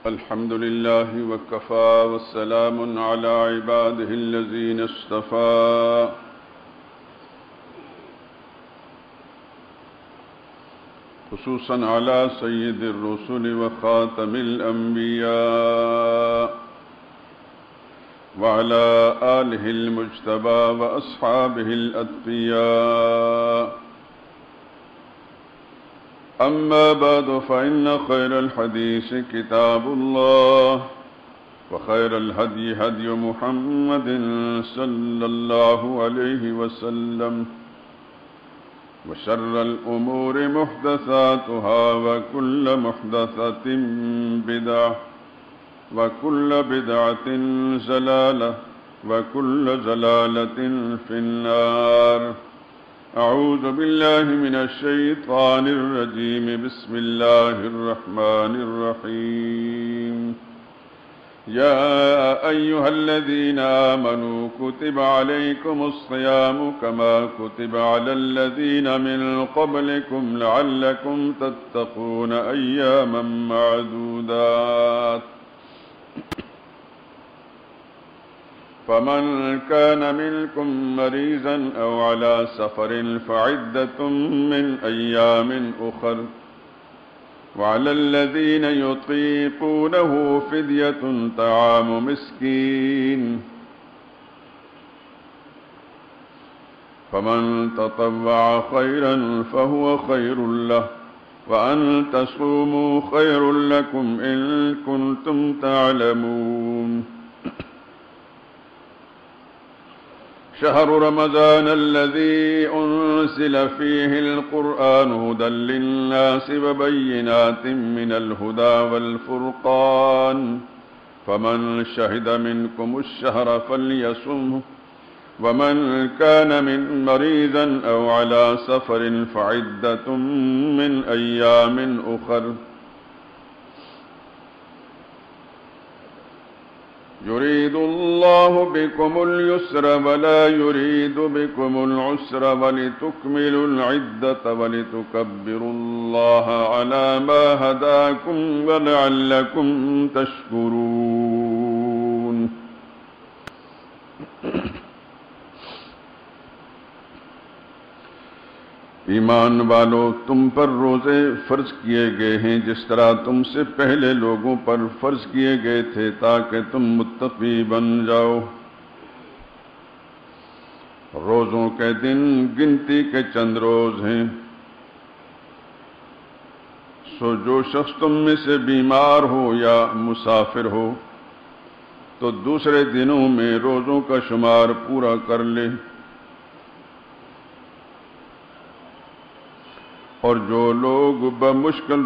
الحمد لله وكفى والسلام على عباده الذين اصطفى خصوصا على سيد الرسل وخاتم الأنبياء وعلى آله المجتبى وأصحابه الأتقياء. أما بعد فإن خير الحديث كتاب الله وخير الهدي هدي محمد صلى الله عليه وسلم وشر الأمور محدثاتها وكل محدثة بدعة وكل بدعة ضلالة وكل ضلالة في النار. أعوذ بالله من الشيطان الرجيم. بسم الله الرحمن الرحيم. يا أيها الذين آمنوا كتب عليكم الصيام كما كتب على الذين من قبلكم لعلكم تتقون أياما معدودات. فمن كان منكم مريضا أو على سفر فعدة من أيام أخر وعلى الذين يطيقونه فدية طعام مسكين فمن تطوع خيرا فهو خير له وأن تصوموا خير لكم إن كنتم تعلمون. شهر رمضان الذي أنزل فيه القرآن هدى للناس وبينات من الهدى والفرقان فمن شهد منكم الشهر فليصمه ومن كان من مريضا أو على سفر فعدة من أيام أخر. يريد الله بكم اليسر ولا يريد بكم العسر ولتكملوا العدة ولتكبروا الله على ما هداكم ولعلكم تشكرون. ایمان والو، تم پر روزے فرض کیے گئے ہیں جس طرح تم سے پہلے لوگوں پر فرض کیے گئے تھے تاکہ تم متقی بن جاؤ. روزوں کے دن گنتی کے چند روز ہیں، سو جو شخص تم میں سے بیمار ہو یا مسافر ہو تو دوسرے دنوں میں روزوں کا شمار پورا کر لے، اور جو لوگ بمشکل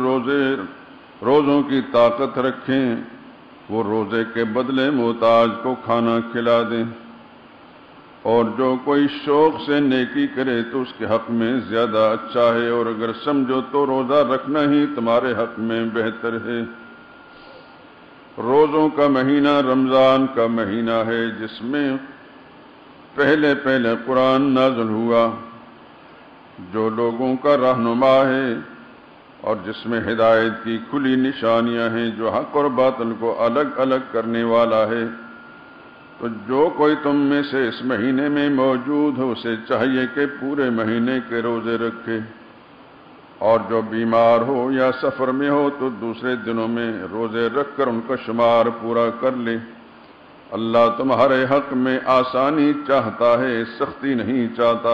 روزوں کی طاقت رکھیں وہ روزے کے بدلے محتاج کو کھانا کھلا دیں، اور جو کوئی شوق سے نیکی کرے تو اس کے حق میں زیادہ اچھا ہے، اور اگر سمجھو تو روزہ رکھنا ہی تمہارے حق میں بہتر ہے. روزوں کا مہینہ رمضان کا مہینہ ہے جس میں پہلے قرآن نازل ہوا، جو لوگوں کا رہنما ہے اور جس میں ہدایت کی کھلی نشانیاں ہیں، جو حق اور باطل کو الگ الگ کرنے والا ہے. تو جو کوئی تم میں سے اس مہینے میں موجود ہو اسے چاہیے کہ پورے مہینے کے روزے رکھے، اور جو بیمار ہو یا سفر میں ہو تو دوسرے دنوں میں روزے رکھ کر ان کا شمار پورا کر لے. اللہ تمہارے حق میں آسانی چاہتا ہے، سختی نہیں چاہتا.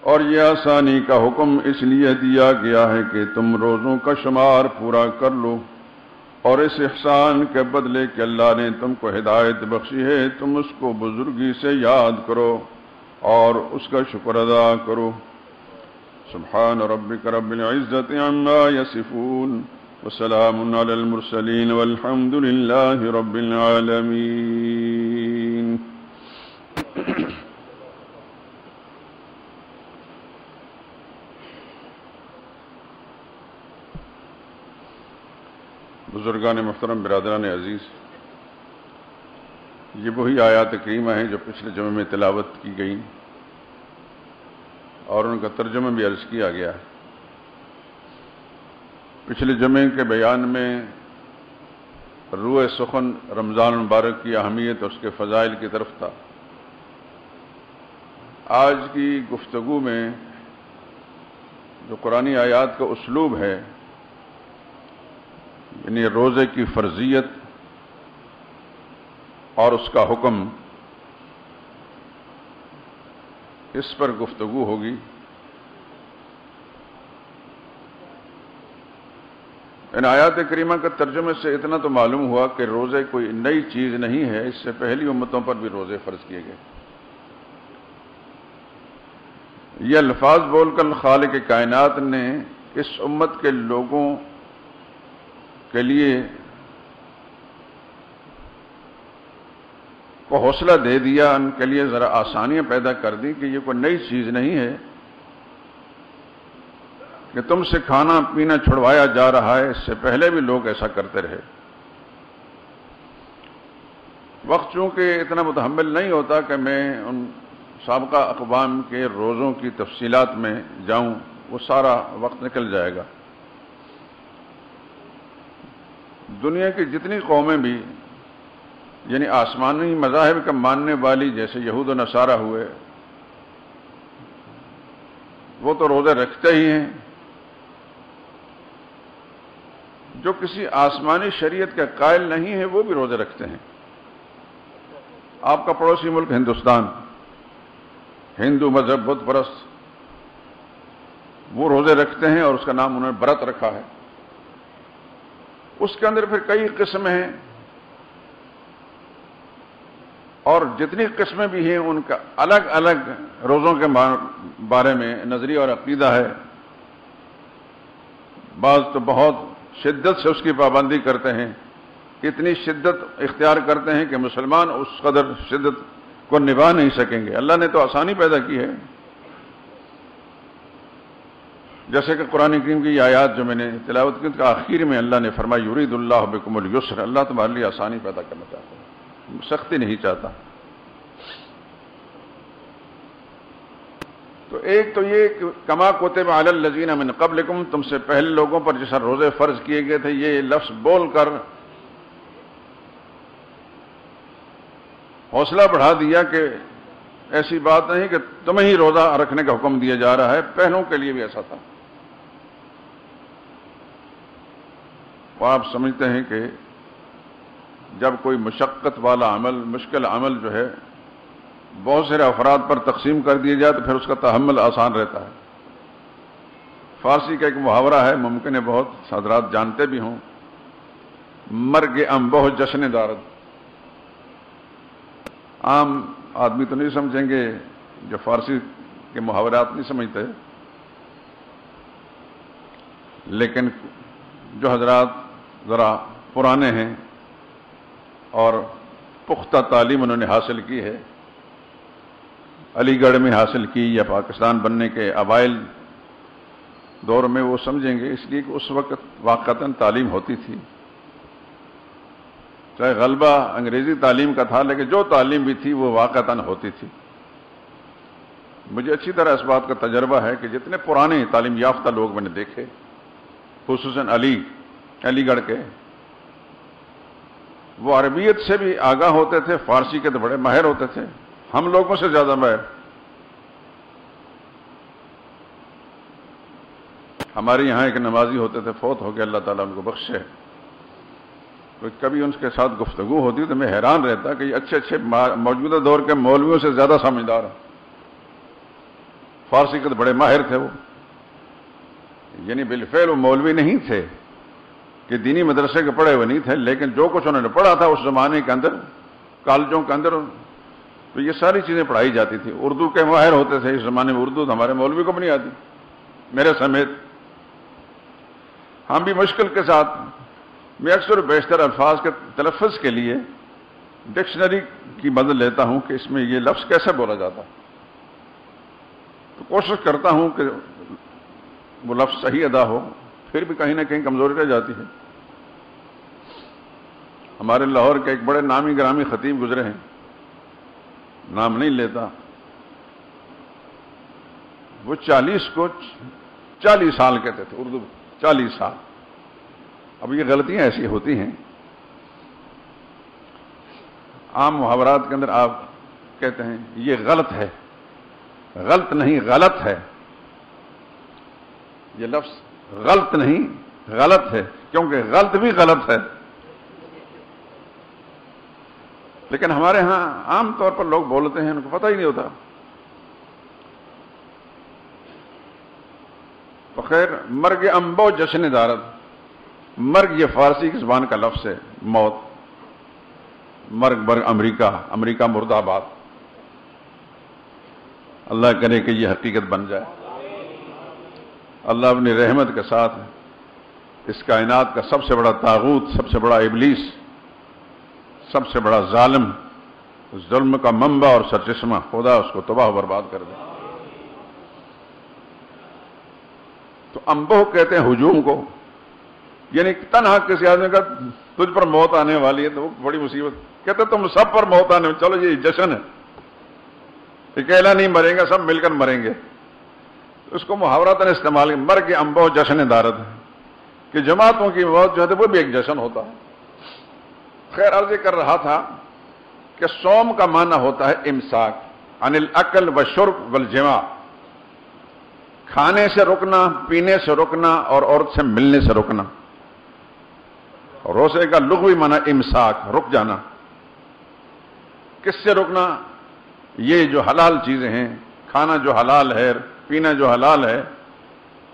اور یہ آسانی کا حکم اس لیے دیا گیا ہے کہ تم روزوں کا شمار پورا کر لو، اور اس احسان کے بدلے کہ اللہ نے تم کو ہدایت بخشی ہے تم اس کو بزرگی سے یاد کرو اور اس کا شکر ادا کرو. سبحان ربک رب العزت عما یصفون وسلام علی المرسلین والحمد للہ رب العالمین. بزرگان محترم، برادران عزیز، یہ وہی آیات کریمہ ہیں جو پچھلے جمعے میں تلاوت کی گئیں اور ان کا ترجمہ بھی عرض کیا گیا ہے. پچھلے جمعے کے بیان میں روح سخن رمضان المبارک کی اہمیت اور اس کے فضائل کی طرف تھا۔ آج کی گفتگو میں جو قرآنی آیات کا اسلوب ہے، یعنی روزے کی فرضیت اور اس کا حکم، اس پر گفتگو ہوگی۔ ان آیات کریمہ کا ترجمے سے اتنا تو معلوم ہوا کہ روزے کوئی نئی چیز نہیں ہے، اس سے پہلی امتوں پر بھی روزے فرض کیے گئے۔ یہ الفاظ بول کر خالق کائنات نے اس امت کے لوگوں کے لیے کو حوصلہ دے دیا، ان کے لیے ذرا آسانیاں پیدا کر دی کہ یہ کوئی نئی چیز نہیں ہے کہ تم سے کھانا پینا چھڑوایا جا رہا ہے، اس سے پہلے بھی لوگ ایسا کرتے رہے۔ وقت چونکہ اتنا متحمل نہیں ہوتا کہ میں ان سابقہ اقوام کے روزوں کی تفصیلات میں جاؤں، وہ سارا وقت نکل جائے گا۔ دنیا کی جتنی قومیں بھی، یعنی آسمانی مذاہب کا ماننے والی جیسے یہود و نصارہ ہوئے، وہ تو روزے رکھتے ہی ہیں۔ جو کسی آسمانی شریعت کے قائل نہیں ہے وہ بھی روزے رکھتے ہیں۔ آپ کا پڑوسی ملک ہندوستان، ہندو مذہب بت پرست، وہ روزے رکھتے ہیں اور اس کا نام انہوں نے برت رکھا ہے۔ اس کے اندر پھر کئی قسمیں ہیں، اور جتنی قسمیں بھی ہیں ان کا الگ الگ روزوں کے بارے میں نظریہ اور عقیدہ ہے۔ بعض تو بہت شدت سے اس کی پابندی کرتے ہیں، اتنی شدت اختیار کرتے ہیں کہ مسلمان اس قدر شدت کو نبھا نہیں سکیں گے۔ اللہ نے تو آسانی پیدا کی ہے، جیسے کہ قرآن کریم کی یہ آیات جو میں نے تلاوت کی، کہ آخر میں اللہ نے فرمایا یرید اللہ بکم اليسر، اللہ تمہارے لیے آسانی پیدا کرنا چاہتا ہے، سختی نہیں چاہتا۔ تو ایک تو یہ کہ کما کتب علی الذین من قبلکم، تم سے پہلے لوگوں پر جیسا روزے فرض کیے گئے تھے، یہ لفظ بول کر حوصلہ بڑھا دیا کہ ایسی بات نہیں کہ تمہیں ہی روزہ رکھنے کا حکم دیا جا رہا ہے، پہلوں کے لیے بھی ایسا تھا۔ اور آپ سمجھتے ہیں کہ جب کوئی مشقت والا عمل، مشکل عمل جو ہے بہت سے افراد پر تقسیم کر دیا جائے تو پھر اس کا تحمل آسان رہتا ہے۔ فارسی کا ایک محاورہ ہے، ممکن ہے بہت حضرات جانتے بھی ہوں، مرگ انبوہ جشن دارد۔ عام آدمی تو نہیں سمجھیں گے جو فارسی کے محاورات نہیں سمجھتے، لیکن جو حضرات ذرا پرانے ہیں اور پختہ تعلیم انہوں نے حاصل کی ہے، علی گڑھ میں حاصل کی یا پاکستان بننے کے اوائل دور میں، وہ سمجھیں گے، اس لیے کہ اس وقت واقعتاً تعلیم ہوتی تھی، چاہے غلبہ انگریزی تعلیم کا تھا، لیکن جو تعلیم بھی تھی وہ واقعتاً ہوتی تھی۔ مجھے اچھی طرح اس بات کا تجربہ ہے کہ جتنے پرانے تعلیم یافتہ لوگ میں نے دیکھے، خصوصاً علی گڑھ کے، وہ عربیت سے بھی آگاہ ہوتے تھے، فارسی کے تو بڑے ماہر ہوتے تھے، ہم لوگوں سے زیادہ ماہر۔ ہمارے یہاں ایک نمازی ہوتے تھے، فوت ہو گئے، اللہ تعالیٰ ان کو بخشے۔ کبھی ان کے ساتھ گفتگو ہوتی تو میں حیران رہتا کہ یہ اچھے موجودہ دور کے مولویوں سے زیادہ سمجھدار ہیں۔ فارسی کے تو بڑے ماہر تھے وہ، یعنی بالفعل وہ مولوی نہیں تھے کہ دینی مدرسے کے پڑھے ہوئے نہیں تھے، لیکن جو کچھ انہوں نے پڑھا تھا اس زمانے کے اندر، کالجوں کے اندر، تو یہ ساری چیزیں پڑھائی جاتی تھی۔ اردو کے ماہر ہوتے تھے، اس زمانے میں اردو ہمارے مولوی کو بھی نہیں آتی، میرے سمیت۔ ہم بھی مشکل کے ساتھ، میں اکثر بیشتر الفاظ کے تلفظ کے لیے ڈکشنری کی مدد لیتا ہوں کہ اس میں یہ لفظ کیسے بولا جاتا، تو کوشش کرتا ہوں کہ وہ لفظ صحیح ادا ہو، پھر بھی کہیں نہ کہیں کمزوری رہ جاتی ہے۔ ہمارے لاہور کے ایک بڑے نامی گرامی خطیب گزرے ہیں، نام نہیں لیتا، وہ 40 سال کہتے تھے اردو، 40 سال۔ اب یہ غلطیاں ایسی ہوتی ہیں عام محاورات کے اندر آپ کہتے ہیں یہ غلط ہے، غلط نہیں غلط ہے، یہ لفظ غلط نہیں غلط ہے، کیونکہ غلط بھی غلط ہے. لیکن ہمارے ہاں عام طور پر لوگ بولتے ہیں ان کو پتہ ہی نہیں ہوتا. تو خیر، مرگ انبو جشن دارد، مرگ یہ فارسی کی زبان کا لفظ ہے، موت. مرگ برگ امریکہ، امریکہ مرد آباد. اللہ کرے کہ یہ حقیقت بن جائے. اللہ اپنی رحمت کے ساتھ اس کائنات کا سب سے بڑا طاغوت، سب سے بڑا ابلیس، سب سے بڑا ظالم، ظلم کا منبع اور سرچشمہ، خدا اس کو تباہ و برباد کر دے. تو انبوہ کہتے ہیں ہجوم کو، یعنی تنہا کسی آدمی کا تجھ پر موت آنے والی ہے تو وہ بڑی مصیبت. کہتے تم سب پر موت آنے، چلو یہ جشن ہے، اکیلا نہیں مریں گے، سب مل کر مریں گے. اس کو محاوراتاً استعمال مرگ انبوہ جشن دارد ہے کہ جماعتوں کی موت جو ہے وہ بھی ایک جشن ہوتا ہے. خیر، عرض کر رہا تھا کہ صوم کا معنی ہوتا ہے امساک عن الاکل والشرب والجماع، کھانے سے رکنا، پینے سے رکنا اور عورت سے ملنے سے رکنا. اور روزے کا لغوی معنی امساک، رک جانا. کس سے رکنا؟ یہ جو حلال چیزیں ہیں، کھانا جو حلال ہے، پینا جو حلال ہے،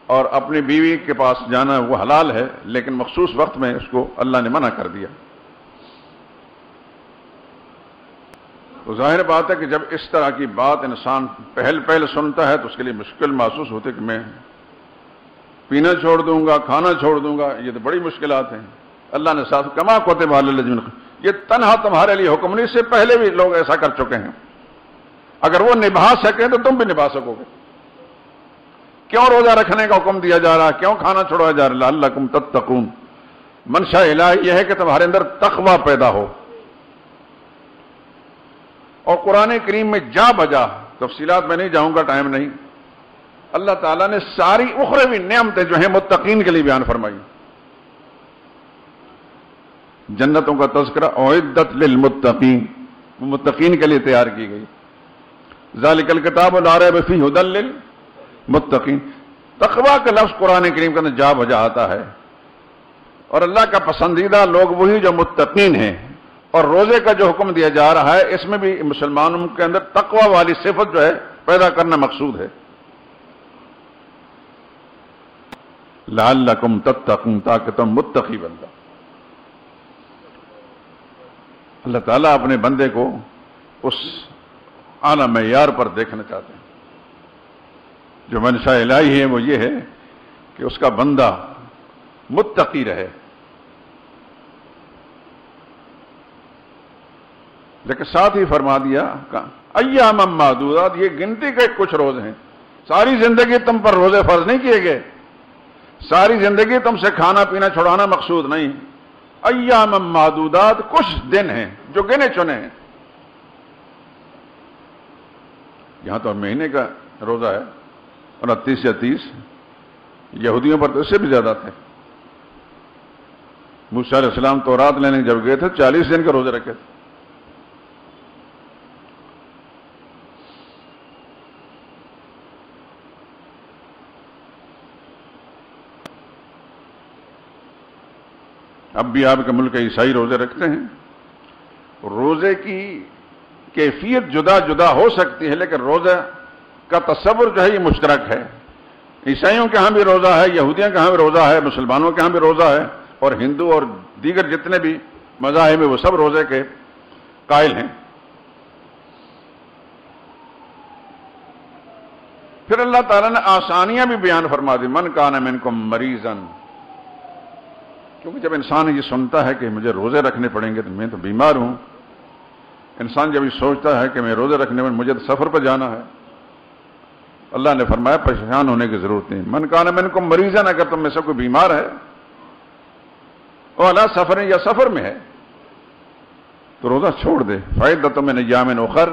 اور اپنی بیوی کے پاس جانا وہ حلال ہے، لیکن مخصوص وقت میں اس کو اللہ نے منع کر دیا. تو ظاہر بات ہے کہ جب اس طرح کی بات انسان پہل سنتا ہے تو اس کے لیے مشکل محسوس ہوتی ہے کہ میں پینا چھوڑ دوں گا، کھانا چھوڑ دوں گا. یہ تو بڑی مشکلات ہیں. اللہ نے ساتھ کما کوتب علی الذین، یہ تنہا تمہارے لیے حکم نہیں، اس سے پہلے بھی لوگ ایسا کر چکے ہیں. اگر وہ نبھا سکیں تو تم بھی نبھا سکو گے. کیوں روزہ رکھنے کا حکم دیا جا رہا، کیوں کھانا چھوڑا جا رہا؟ لعلکم تتقون. منشا الہی یہ ہے کہ تمہارے اندر تقوی پیدا ہو. اور قرآن کریم میں جا بجا، تفصیلات میں نہیں جاؤں گا، ٹائم نہیں، اللہ تعالیٰ نے ساری اخروی نعمتیں جو ہیں متقین کے لیے بیان فرمائی. جنتوں کا تذکرہ اعدت للمتقین، متقین کے لیے تیار کی گئی. ذالک الکتاب لا ریب فیہ ھدی للمتقین. تقویٰ کا لفظ قرآن کریم کے اندر جا بجا آتا ہے. اور اللہ کا پسندیدہ لوگ وہی جو متقین ہیں. اور روزے کا جو حکم دیا جا رہا ہے اس میں بھی مسلمانوں کے اندر تقویٰ والی صفت جو ہے پیدا کرنا مقصود ہے. لعلکم تتقون، تاکہ تم متقی بن جاؤ. اللہ تعالیٰ اپنے بندے کو اس اعلیٰ معیار پر دیکھنا چاہتے ہیں. جو منشا الہی ہے وہ یہ ہے کہ اس کا بندہ متقی رہے. لیکن ساتھ ہی فرما دیا ایام معدودات، یہ گنتی کے کچھ روز ہیں. ساری زندگی تم پر روزے فرض نہیں کیے گئے، ساری زندگی تم سے کھانا پینا چھڑانا مقصود نہیں. ایام معدودات، کچھ دن ہیں جو گنے چنے ہیں. یہاں تو مہینے کا روزہ ہے 29 یا 30، یہودیوں پر تو اس سے بھی زیادہ تھے. موسیٰ علیہ السلام تورات لینے جب گئے تھے 40 دن کے روزے رکھے تھے. اب بھی آپ کے ملک عیسائی روزے رکھتے ہیں. روزے کی کیفیت جدا جدا ہو سکتی ہے، لیکن روزہ کا تصور جو ہے یہ مشترک ہے. عیسائیوں کے ہاں بھی روزہ ہے، یہودیوں کے ہاں بھی روزہ ہے، مسلمانوں کے ہاں بھی روزہ ہے، اور ہندو اور دیگر جتنے بھی مذاہب ہیں وہ سب روزے کے قائل ہیں. پھر اللہ تعالیٰ نے آسانیاں بھی بیان فرما دی. من کان منکم مریضا، کیونکہ جب انسان یہ سنتا ہے کہ مجھے روزے رکھنے پڑیں گے تو میں تو بیمار ہوں. انسان جب یہ سوچتا ہے کہ میں روزے رکھنے میں مجھے تو سفر پہ جانا ہے، اللہ نے فرمایا پریشان ہونے کی ضرورت نہیں. من کان منکم مریضا، اگر تم میں سے کوئی بیمار ہے اور علی سفر یا سفر میں ہے تو روزہ چھوڑ دے. فعدۃ من ایام اخر،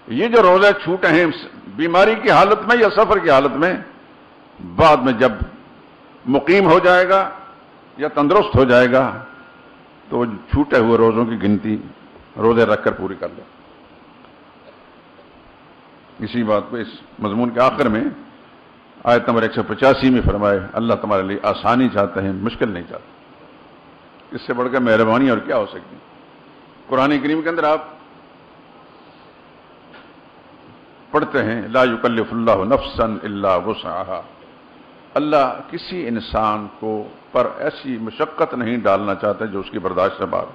یہ جو روزے چھوٹے ہیں بیماری کی حالت میں یا سفر کی حالت میں، بعد میں جب مقیم ہو جائے گا یا تندرست ہو جائے گا تو چھوٹے ہوئے روزوں کی گنتی روزے رکھ کر پوری کر لیں۔ اسی بات پہ اس مضمون کے آخر میں آیت نمبر 185 میں فرمائے اللہ تمہارے لیے آسانی چاہتے ہیں، مشکل نہیں چاہتے۔ اس سے بڑھ کر مہربانی اور کیا ہو سکتی؟ قرآن کریم کے اندر آپ پڑھتے ہیں لا یکلف اللہ نفسا الا وسعها، اللہ کسی انسان کو پر ایسی مشقت نہیں ڈالنا چاہتے جو اس کی برداشت سے باہر۔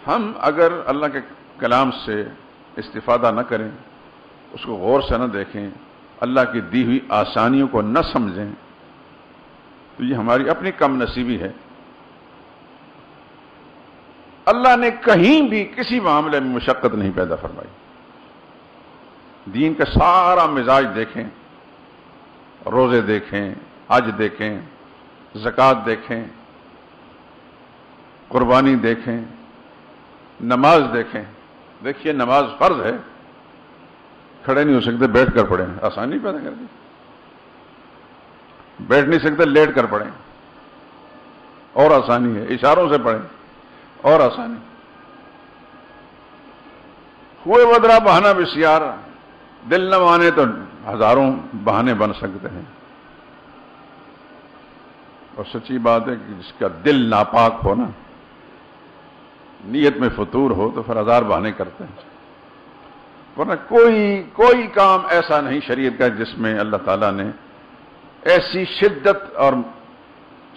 ہم اگر اللہ کے کلام سے استفادہ نہ کریں، اس کو غور سے نہ دیکھیں، اللہ کی دی ہوئی آسانیوں کو نہ سمجھیں، تو یہ ہماری اپنی کم نصیبی ہے۔ اللہ نے کہیں بھی کسی معاملے میں مشقت نہیں پیدا فرمائی۔ دین کا سارا مزاج دیکھیں، روزے دیکھیں، حج دیکھیں، زکوٰۃ دیکھیں، قربانی دیکھیں، نماز دیکھیں۔ دیکھیے نماز فرض ہے، کھڑے نہیں ہو سکتے بیٹھ کر پڑھیں، آسانی پیدا کر دی۔ بیٹھ نہیں سکتے لیٹ کر پڑھیں، اور آسانی ہے۔ اشاروں سے پڑھیں، اور آسانی۔ ہوئے بدرا بہانہ بسیار، دل نہ مانے تو ہزاروں بہانے بن سکتے ہیں۔ اور سچی بات ہے کہ جس کا دل ناپاک ہو نا، نیت میں فطور ہو، تو پھر ہزار بہانے کرتے ہیں۔ ورنہ کوئی کام ایسا نہیں شریعت کا جس میں اللہ تعالیٰ نے ایسی شدت اور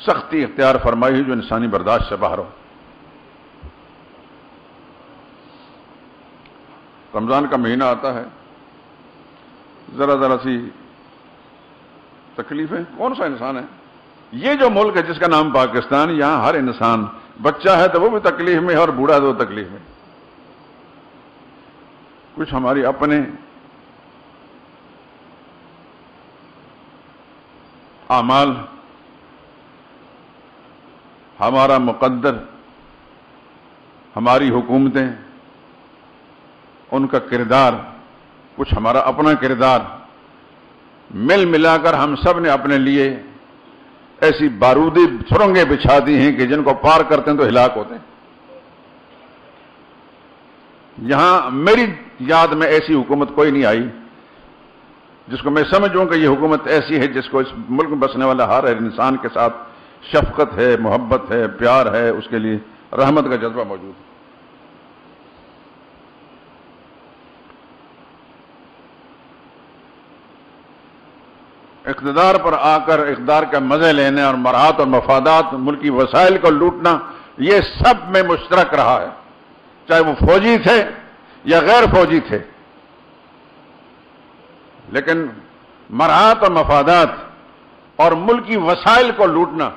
سختی اختیار فرمائی ہے جو انسانی برداشت سے باہر ہو۔ رمضان کا مہینہ آتا ہے، ذرا سی تکلیفیں، کون سا انسان ہے؟ یہ جو ملک ہے جس کا نام پاکستان، یہاں ہر انسان، بچہ ہے تو وہ بھی تکلیف میں ہے اور بوڑھا ہے تو وہ تکلیف میں۔ کچھ ہماری اپنے اعمال، ہمارا مقدر، ہماری حکومتیں، ان کا کردار، کچھ ہمارا اپنا کردار، مل ملا کر ہم سب نے اپنے لیے ایسی بارودی سرنگیں بچھا دی ہیں کہ جن کو پار کرتے ہیں تو ہلاک ہوتے ہیں۔ یہاں میری یاد میں ایسی حکومت کوئی نہیں آئی جس کو میں سمجھوں کہ یہ حکومت ایسی ہے جس کو اس ملک میں بسنے والا ہر انسان کے ساتھ شفقت ہے، محبت ہے، پیار ہے، اس کے لیے رحمت کا جذبہ موجود ہے۔ اقتدار پر آ کر اقتدار کا مزے لینے اور مراد اور مفادات، ملکی وسائل کو لوٹنا، یہ سب میں مشترک رہا ہے، چاہے وہ فوجی تھے یا غیر فوجی تھے۔ لیکن مراد اور مفادات اور ملکی وسائل کو لوٹنا،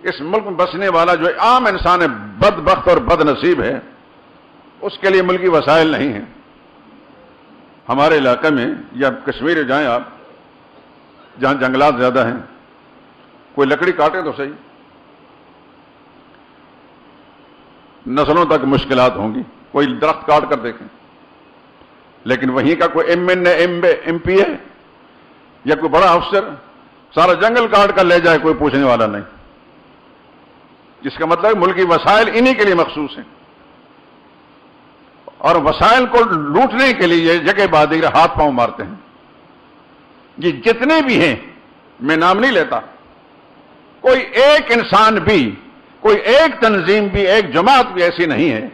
اس ملک میں بسنے والا جو عام انسان ہے، بدبخت اور بد نصیب ہے، اس کے لیے ملکی وسائل نہیں ہیں۔ ہمارے علاقے میں یا کشمیر جائیں آپ، جہاں جنگلات زیادہ ہیں، کوئی لکڑی کاٹے تو صحیح، نسلوں تک مشکلات ہوں گی۔ کوئی درخت کاٹ کر دیکھیں، لیکن وہیں کا کوئی ایم پی ہے یا کوئی بڑا افسر سارا جنگل کاٹ کر لے جائے، کوئی پوچھنے والا نہیں۔ جس کا مطلب ملکی وسائل انہی کے لیے مخصوص ہیں، اور وسائل کو لوٹنے کے لیے جگہ بادگر ہاتھ پاؤں مارتے ہیں۔ یہ جتنے بھی ہیں، میں نام نہیں لیتا، کوئی ایک انسان بھی، کوئی ایک تنظیم بھی، ایک جماعت بھی ایسی نہیں ہے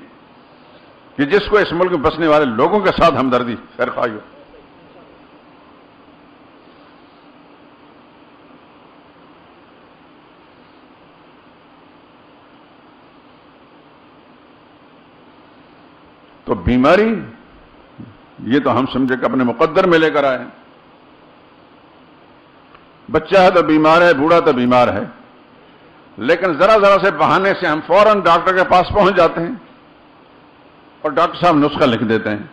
کہ جس کو اس ملک میں بسنے والے لوگوں کے ساتھ ہمدردی خیرخواہی ہو۔ تو بیماری یہ تو ہم سمجھے کہ اپنے مقدر میں لے کر آئے، بچہ ہے تو بیمار ہے، بوڑھا تو بیمار ہے، لیکن ذرا سے بہانے سے ہم فوراً ڈاکٹر کے پاس پہنچ جاتے ہیں اور ڈاکٹر صاحب نسخہ لکھ دیتے ہیں۔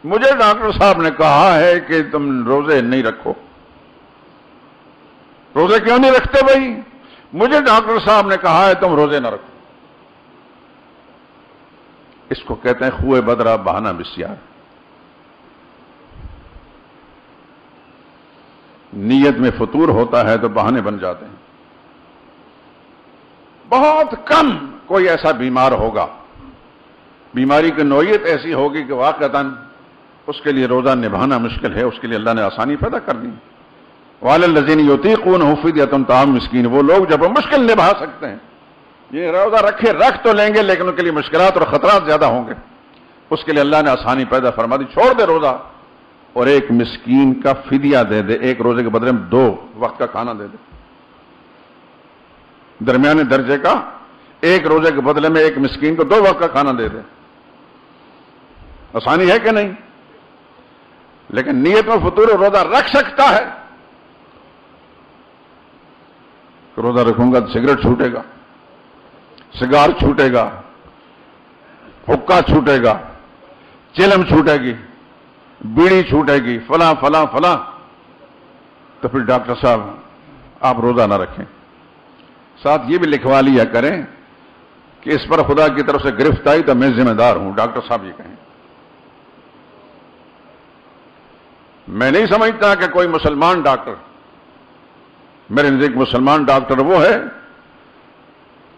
مجھے ڈاکٹر صاحب نے کہا ہے کہ تم روزے نہیں رکھو۔ روزے کیوں نہیں رکھتے بھائی؟ مجھے ڈاکٹر صاحب نے کہا ہے تم روزے نہ رکھو۔ اس کو کہتے ہیں خوئے بدرا بہانہ بسیار۔ نیت میں فطور ہوتا ہے تو بہانے بن جاتے ہیں۔ بہت کم کوئی ایسا بیمار ہوگا، بیماری کی نوعیت ایسی ہوگی کہ واقعتاً اس کے لیے روزہ نبھانا مشکل ہے، اس کے لیے اللہ نے آسانی پیدا کر دی۔ وَعَلَى الَّذِينَ يُطِيقُونَهُ فِدْيَةٌ طَعَامُ مِسْكِينٍ، وہ لوگ جب وہ مشکل نبھا سکتے ہیں، یہ روزہ رکھ تو لیں گے لیکن ان کے لیے مشکلات اور خطرات زیادہ ہوں گے، اس کے لیے اللہ نے آسانی پیدا فرما دی، چھوڑ دے روزہ اور ایک مسکین کا فدیہ دے دے، ایک روزے کے بدلے میں 2 وقت کا کھانا دے دے، درمیانے درجے کا ایک روزے کے بدلے میں ایک مسکین کو 2 وقت کا کھانا دے دے۔ آسانی ہے کہ نہیں؟ لیکن نیت میں فطور روزہ رکھ سکتا ہے، روزہ رکھوں گا تو سگریٹ چھوٹے گا، سگار چھوٹے گا، حکا چھوٹے گا، چلم چھوٹے گی، بیڑی چھوٹے گی، فلاں فلاں فلاں، تو پھر ڈاکٹر صاحب آپ روزہ نہ رکھیں۔ ساتھ یہ بھی لکھوا لیا کریں کہ اس پر خدا کی طرف سے گرفت آئی تو میں ذمہ دار ہوں، ڈاکٹر صاحب یہ کہیں۔ میں نہیں سمجھتا کہ کوئی مسلمان ڈاکٹر، میرے نزدیک مسلمان ڈاکٹر وہ ہے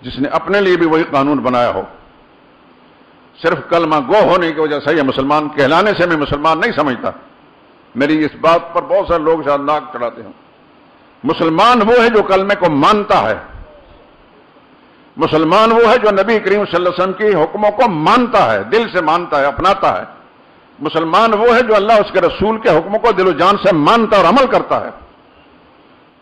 جس نے اپنے لیے بھی وہی قانون بنایا ہو، صرف کلمہ گو ہونے کی وجہ سے یا مسلمان کہلانے سے میں مسلمان نہیں سمجھتا۔ میری اس بات پر بہت سارے لوگ شاید ناک چڑھاتے ہیں۔ مسلمان وہ ہے جو کلمے کو مانتا ہے، مسلمان وہ ہے جو نبی کریم صلی اللہ علیہ وسلم کی حکموں کو مانتا ہے، دل سے مانتا ہے، اپناتا ہے۔ مسلمان وہ ہے جو اللہ اس کے رسول کے حکموں کو دل و جان سے مانتا اور عمل کرتا ہے۔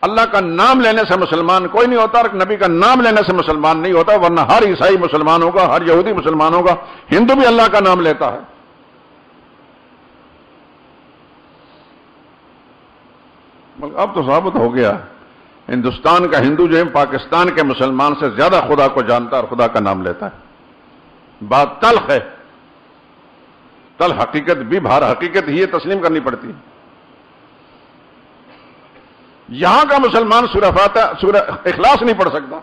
اللہ کا نام لینے سے مسلمان کوئی نہیں ہوتا، اور نبی کا نام لینے سے مسلمان نہیں ہوتا، ورنہ ہر عیسائی مسلمان ہوگا، ہر یہودی مسلمان ہوگا، ہندو بھی اللہ کا نام لیتا ہے۔ اب تو ثابت ہو گیا ہندوستان کا ہندو جو ہے پاکستان کے مسلمان سے زیادہ خدا کو جانتا ہے اور خدا کا نام لیتا ہے۔ بات تلخ ہے، تل حقیقت بھی بھار حقیقت ہی تسلیم کرنی پڑتی ہے۔ یہاں کا مسلمان سورہ فاتحہ سورہ اخلاص نہیں پڑھ سکتا،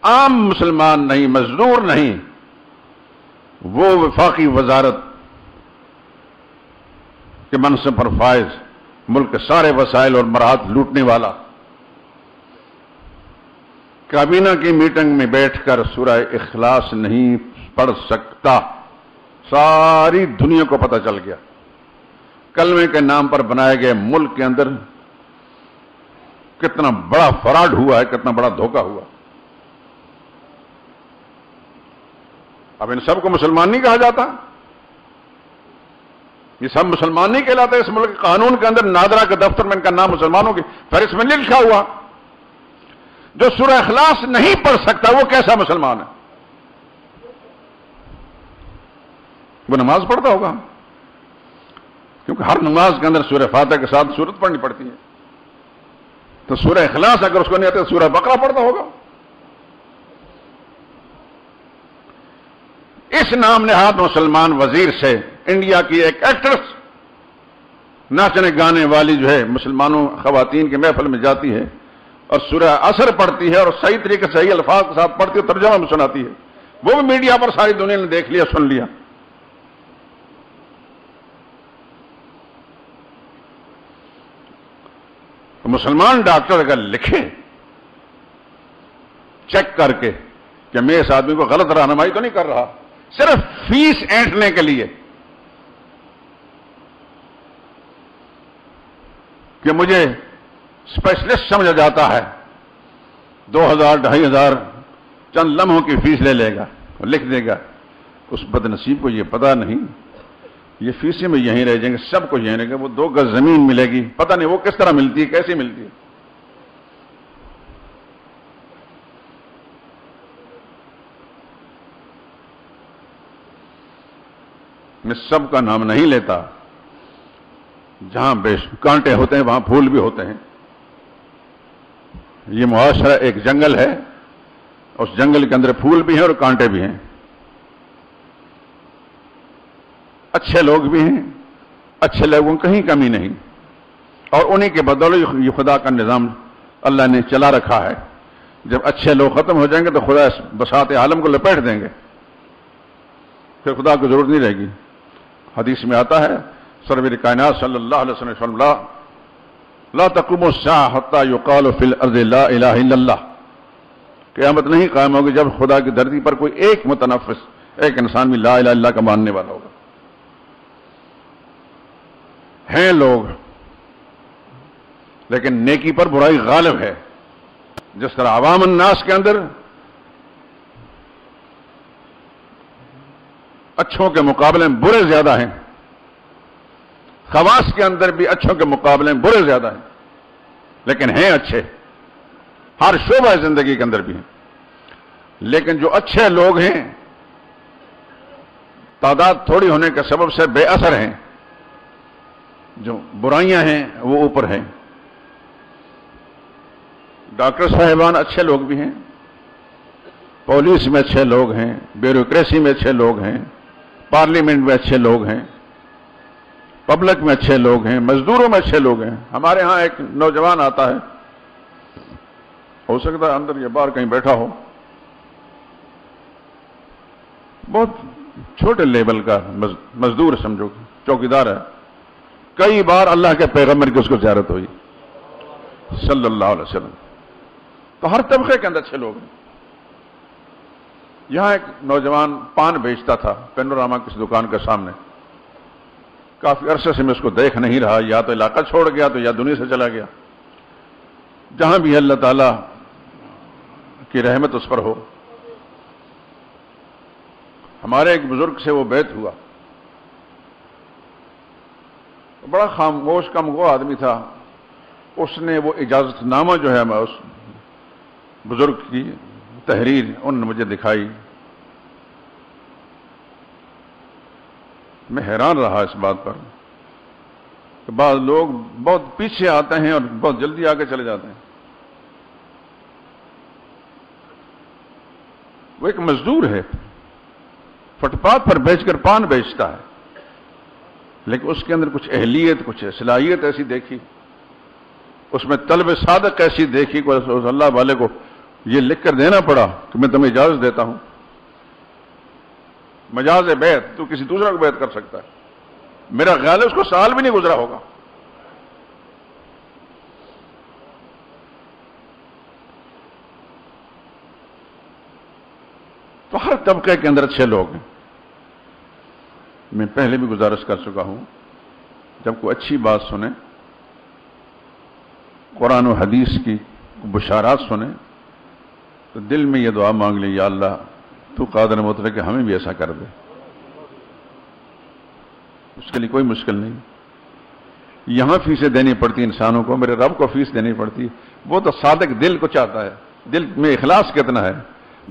عام مسلمان نہیں، مزدور نہیں، وہ وفاقی وزارت کے منصب پر فائز، ملک کے سارے وسائل اور مراحت لوٹنے والا، کابینہ کی میٹنگ میں بیٹھ کر سورہ اخلاص نہیں پڑھ سکتا۔ ساری دنیا کو پتہ چل گیا کلمے کے نام پر بنائے گئے ملک کے اندر کتنا بڑا فراڈ ہوا ہے، کتنا بڑا دھوکہ ہوا۔ اب ان سب کو مسلمان نہیں کہا جاتا، یہ سب مسلمان نہیں کہلاتے۔ اس ملک کے قانون کے اندر نادرا کے دفتر میں ان کا نام مسلمانوں کی فہرست میں نہیں لکھا ہوا۔ جو سورہ اخلاص نہیں پڑھ سکتا وہ کیسا مسلمان ہے؟ وہ نماز پڑھتا ہوگا، کیونکہ ہر نماز کے اندر سورہ فاتحہ کے ساتھ سورت پڑھنی پڑتی ہے، تو سورہ اخلاص اگر اس کو نہیں آتا تو سورہ بقرہ پڑھتا ہوگا۔ اس نام نہاد مسلمان وزیر سے انڈیا کی ایک ایکٹریس ناچنے گانے والی جو ہے مسلمانوں خواتین کی محفل میں جاتی ہے اور سورہ عصر پڑھتی ہے اور صحیح طریقے سے صحیح الفاظ کے ساتھ پڑھتی ہے، ترجمہ میں سناتی ہے، وہ بھی میڈیا پر ساری دنیا نے دیکھ لیا، سن لیا۔ تو مسلمان ڈاکٹر اگر لکھے چیک کر کے کہ میں اس آدمی کو غلط رہنمائی تو نہیں کر رہا، صرف فیس اینٹنے کے لیے کہ مجھے اسپیشلسٹ سمجھا جاتا ہے، 2000 2500 چند لمحوں کی فیس لے لے گا اور لکھ دے گا، اس بد نصیب کو یہ پتہ نہیں یہ فیسیں میں یہیں رہ جائیں گے، سب کو یہیں رہیں گے، وہ 2 گز زمین ملے گی، پتہ نہیں وہ کس طرح ملتی ہے، کیسی ملتی ہے۔ میں سب کا نام نہیں لیتا، جہاں بے کانٹے ہوتے ہیں وہاں پھول بھی ہوتے ہیں۔ یہ معاشرہ ایک جنگل ہے، اس جنگل کے اندر پھول بھی ہیں اور کانٹے بھی ہیں، اچھے لوگ بھی ہیں، اچھے لوگوں کہیں کمی نہیں، اور انہی کے بدولت یہ خدا کا نظام اللہ نے چلا رکھا ہے۔ جب اچھے لوگ ختم ہو جائیں گے تو خدا اس بساط عالم کو لپیٹ دیں گے، پھر خدا کو ضرورت نہیں رہے گی۔ حدیث میں آتا ہے سرور کائنات صلی اللہ علیہ وسلم لا تقوم الساعة حتى يقال في الارض لا الہ الا اللہ، قیامت نہیں قائم ہوگی جب خدا کی دھرتی پر کوئی ایک متنفس، ایک انسان بھی لا الہ الا اللہ کا ماننے والا ہوگا۔ ہیں لوگ، لیکن نیکی پر برائی غالب ہے۔ جس طرح عوام الناس کے اندر اچھوں کے مقابلے میں برے زیادہ ہیں، خواص کے اندر بھی اچھوں کے مقابلے میں برے زیادہ ہیں، لیکن ہیں اچھے، ہر شعبہ زندگی کے اندر بھی ہیں۔ لیکن جو اچھے لوگ ہیں تعداد تھوڑی ہونے کے سبب سے بے اثر ہیں، جو برائیاں ہیں وہ اوپر ہیں۔ ڈاکٹر صاحبان اچھے لوگ بھی ہیں، پولیس میں اچھے لوگ ہیں، بیوروکریسی میں اچھے لوگ ہیں، پارلیمنٹ میں اچھے لوگ ہیں، پبلک میں اچھے لوگ ہیں، مزدوروں میں اچھے لوگ ہیں۔ ہمارے ہاں ایک نوجوان آتا ہے، ہو سکتا ہے اندر یا باہر کہیں بیٹھا ہو، بہت چھوٹے لیول کا مزدور سمجھو، چوکیدار ہے۔ کئی بار اللہ کے پیغمبر کی اس کو زیارت ہوئی صلی اللہ علیہ وسلم۔ تو ہر طبقے کے اندر اچھے لوگ ہیں۔ یہاں ایک نوجوان پان بیچتا تھا پینوراما کسی دکان کے سامنے، کافی عرصے سے میں اس کو دیکھ نہیں رہا، یا تو علاقہ چھوڑ گیا تو یا دنیا سے چلا گیا۔ جہاں بھی اللہ تعالی کی رحمت اس پر ہو۔ ہمارے ایک بزرگ سے وہ بیعت ہوا، بڑا خاموش کم گو آدمی تھا۔ اس نے وہ اجازت نامہ جو ہے اس بزرگ کی تحریر انہوں نے مجھے دکھائی۔ میں حیران رہا اس بات پر کہ بعض لوگ بہت پیچھے آتے ہیں اور بہت جلدی آگے چلے جاتے ہیں۔ وہ ایک مزدور ہے، فٹ پاتھ پر بیچ کر پان بیچتا ہے، لیکن اس کے اندر کچھ اہلیت، کچھ صلاحیت ایسی دیکھی، اس میں طلب صادق ایسی دیکھی کہ اس اللہ والے کو یہ لکھ کر دینا پڑا کہ میں تمہیں اجازت دیتا ہوں۔ مجاز بیعت، تو کسی دوسرے کو بیعت کر سکتا ہے۔ میرا خیال ہے اس کو سال بھی نہیں گزرا ہوگا۔ تو ہر طبقے کے اندر اچھے لوگ ہیں۔ میں پہلے بھی گزارش کر چکا ہوں، جب کوئی اچھی بات سنیں، قرآن و حدیث کی بشارات سنیں، تو دل میں یہ دعا مانگ لیں، یا اللہ تو قادر مطلق کہ ہمیں بھی ایسا کر دے۔ اس کے لیے کوئی مشکل نہیں۔ یہاں فیسیں دینی پڑتی انسانوں کو، میرے رب کو فیس دینی پڑتی، وہ تو صادق دل کو چاہتا ہے، دل میں اخلاص کتنا ہے۔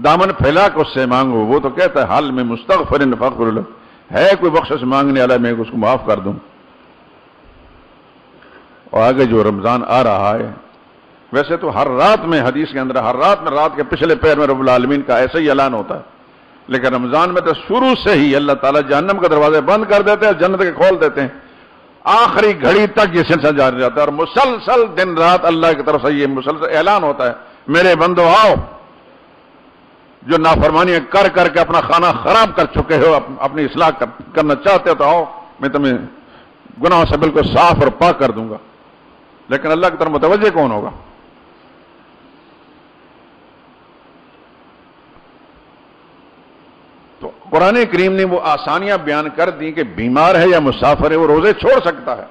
دامن پھیلا کر اس سے مانگو، وہ تو کہتا ہے حال میں مستغفر فغفر له، ہے کوئی بخشش مانگنے والا میں اس کو معاف کر دوں۔ اور آگے جو رمضان آ رہا ہے، ویسے تو ہر رات میں حدیث کے اندر ہر رات میں رات کے پچھلے پہر میں رب العالمین کا ایسا ہی اعلان ہوتا ہے، لیکن رمضان میں تو شروع سے ہی اللہ تعالیٰ جہنم کے دروازے بند کر دیتے ہیں، جنت کے کھول دیتے ہیں، آخری گھڑی تک یہ سلسلہ جاری رہتا ہے، اور مسلسل دن رات اللہ کی طرف سے یہ مسلسل اعلان ہوتا ہے، میرے بندو آؤ، جو نافرمانیاں کر کر کے اپنا خانہ خراب کر چکے ہو، اپنی اصلاح کرنا چاہتے ہو تو آؤ، میں تمہیں گناہوں سے بالکل صاف اور پاک کر دوں گا۔ لیکن اللہ کی طرف متوجہ کون ہوگا؟ تو قرآن کریم نے وہ آسانیاں بیان کر دی کہ بیمار ہے یا مسافر ہے وہ روزے چھوڑ سکتا ہے،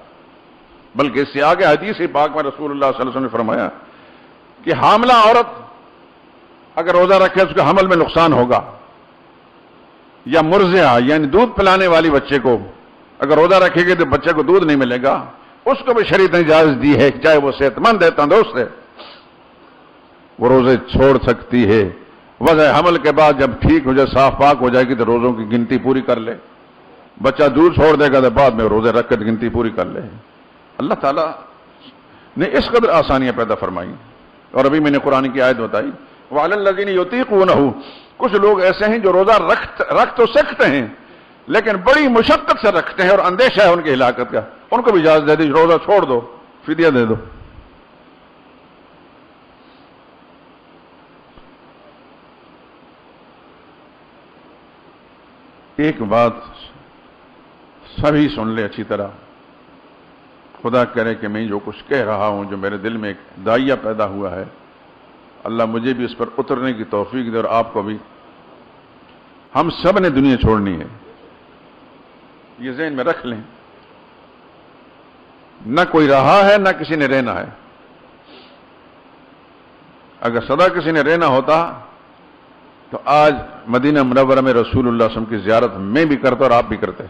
بلکہ اس سے آگے حدیث پاک میں رسول اللہ صلی اللہ علیہ وسلم نے فرمایا کہ حاملہ عورت اگر روزہ رکھے اس کے حمل میں نقصان ہوگا، یا مرضعہ یعنی دودھ پلانے والی بچے کو اگر روزہ رکھے گی تو بچے کو دودھ نہیں ملے گا، اس کو بھی شریعت نے اجازت دی ہے کہ چاہے وہ صحت مند ہے، تندرست ہے، وہ روزے چھوڑ سکتی ہے۔ وضع حمل کے بعد جب ٹھیک ہو جائے، صاف پاک ہو جائے گی تو روزوں کی گنتی پوری کر لے، بچہ دودھ چھوڑ دے گا تو بعد میں روزے رکھ کر گنتی پوری کر لے۔ اللہ تعالیٰ نے اس قدر آسانیاں پیدا فرمائی۔ اور ابھی میں نے قرآن کی آیت بتائی، وَعَلَى الَّذِينَ يُطِيقُونَهُ، کچھ لوگ ایسے ہیں جو روزہ رکھ تو سکتے ہیں لیکن بڑی مشقت سے رکھتے ہیں اور اندیشہ ہے ان کی ہلاکت کا، ان کو بھی اجازت دے دی، روزہ چھوڑ دو، فدیہ دے دو۔ ایک بات سبھی سن لے اچھی طرح، خدا کرے کہ میں جو کچھ کہہ رہا ہوں، جو میرے دل میں ایک داعیہ پیدا ہوا ہے، اللہ مجھے بھی اس پر اترنے کی توفیق دے اور آپ کو بھی۔ ہم سب نے دنیا چھوڑنی ہے، یہ ذہن میں رکھ لیں، نہ کوئی رہا ہے نہ کسی نے رہنا ہے۔ اگر سدا کسی نے رہنا ہوتا تو آج مدینہ منورہ میں رسول اللہ صلی اللہ علیہ وسلم کی زیارت میں بھی کرتا اور آپ بھی کرتے۔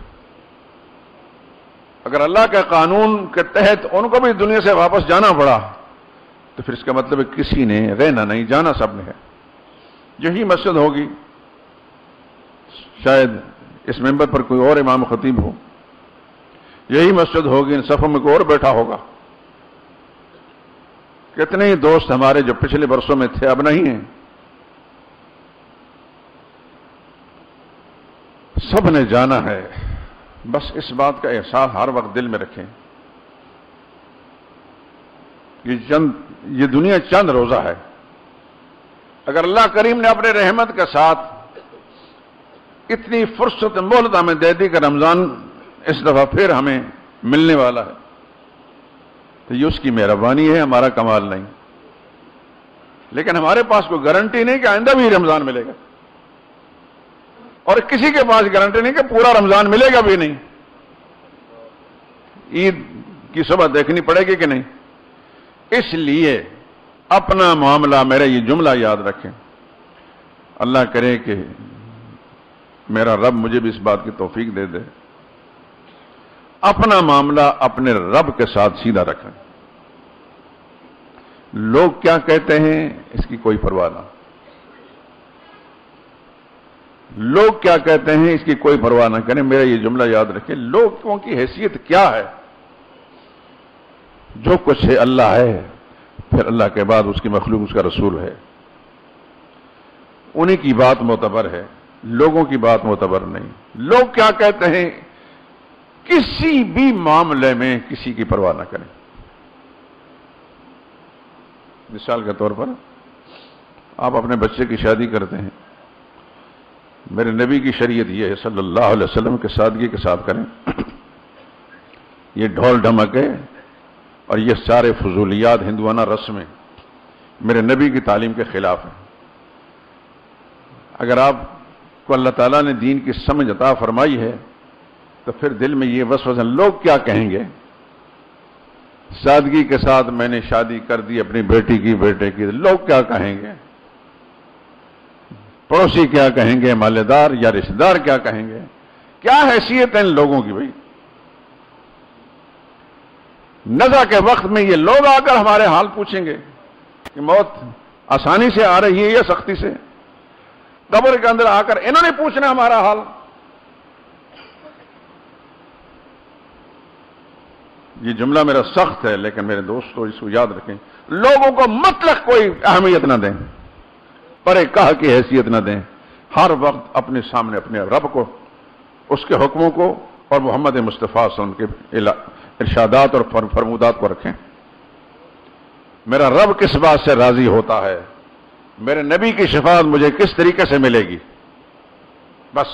اگر اللہ کے قانون کے تحت ان کو بھی دنیا سے واپس جانا پڑا تو پھر اس کا مطلب ہے کسی نے رہنا نہیں، جانا سب نے ہے۔ یہی مسجد ہوگی، شاید اس ممبر پر کوئی اور امام خطیب ہو، یہی مسجد ہوگی، ان صفوں میں کوئی اور بیٹھا ہوگا۔ کتنے ہی دوست ہمارے جو پچھلے برسوں میں تھے اب نہیں ہیں، سب نے جانا ہے۔ بس اس بات کا احساس ہر وقت دل میں رکھیں۔ یہ دنیا چند روزہ ہے۔ اگر اللہ کریم نے اپنے رحمت کے ساتھ اتنی فرصت مہلت ہمیں دے دی کہ رمضان اس دفعہ پھر ہمیں ملنے والا ہے تو یہ اس کی مہربانی ہے، ہمارا کمال نہیں۔ لیکن ہمارے پاس کوئی گارنٹی نہیں کہ آئندہ بھی رمضان ملے گا، اور کسی کے پاس گارنٹی نہیں کہ پورا رمضان ملے گا بھی نہیں۔ عید کی صبح دیکھنی پڑے گی کہ نہیں؟ اس لیے اپنا معاملہ، میرا یہ جملہ یاد رکھیں، اللہ کرے کہ میرا رب مجھے بھی اس بات کی توفیق دے دے، اپنا معاملہ اپنے رب کے ساتھ سیدھا رکھیں۔ لوگ کیا کہتے ہیں اس کی کوئی پرواہ نہ، لوگ کیا کہتے ہیں اس کی کوئی پرواہ نہ کریں۔ میرا یہ جملہ یاد رکھیں، لوگوں کی حیثیت کیا ہے؟ جو کچھ ہے اللہ ہے، پھر اللہ کے بعد اس کی مخلوق اس کا رسول ہے، انہی کی بات معتبر ہے، لوگوں کی بات معتبر نہیں۔ لوگ کیا کہتے ہیں کسی بھی معاملے میں کسی کی پرواہ نہ کریں۔ مثال کے طور پر آپ اپنے بچے کی شادی کرتے ہیں، میرے نبی کی شریعت یہ ہے صلی اللہ علیہ وسلم کے سادگی کے ساتھ کریں۔ یہ ڈھول ڈھمکے اور یہ سارے فضولیات ہندوانہ رسمیں میرے نبی کی تعلیم کے خلاف ہیں۔ اگر آپ کو اللہ تعالیٰ نے دین کی سمجھ عطا فرمائی ہے تو پھر دل میں یہ وسوسہ، لوگ کیا کہیں گے؟ سادگی کے ساتھ میں نے شادی کر دی اپنی بیٹی کی، بیٹے کی، لوگ کیا کہیں گے؟ پڑوسی کیا کہیں گے؟ مالے دار یا رشتہ دار کیا کہیں گے؟ کیا حیثیت ہے ان لوگوں کی بھائی؟ نزا کے وقت میں یہ لوگ آ کر ہمارے حال پوچھیں گے کہ موت آسانی سے آ رہی ہے یا سختی سے؟ قبر کے اندر آ کر انہوں نے پوچھنا ہمارا حال۔ یہ جملہ میرا سخت ہے لیکن میرے دوستو اس کو یاد رکھیں، لوگوں کو مطلق کوئی اہمیت نہ دیں، پرے کہا کی حیثیت نہ دیں، ہر وقت اپنے سامنے اپنے رب کو، اس کے حکموں کو اور محمد مصطفیٰ صلی اللہ علیہ وسلم کے ارشادات اور فرمودات کو رکھیں۔ میرا رب کس بات سے راضی ہوتا ہے، میرے نبی کی شفاعت مجھے کس طریقے سے ملے گی، بس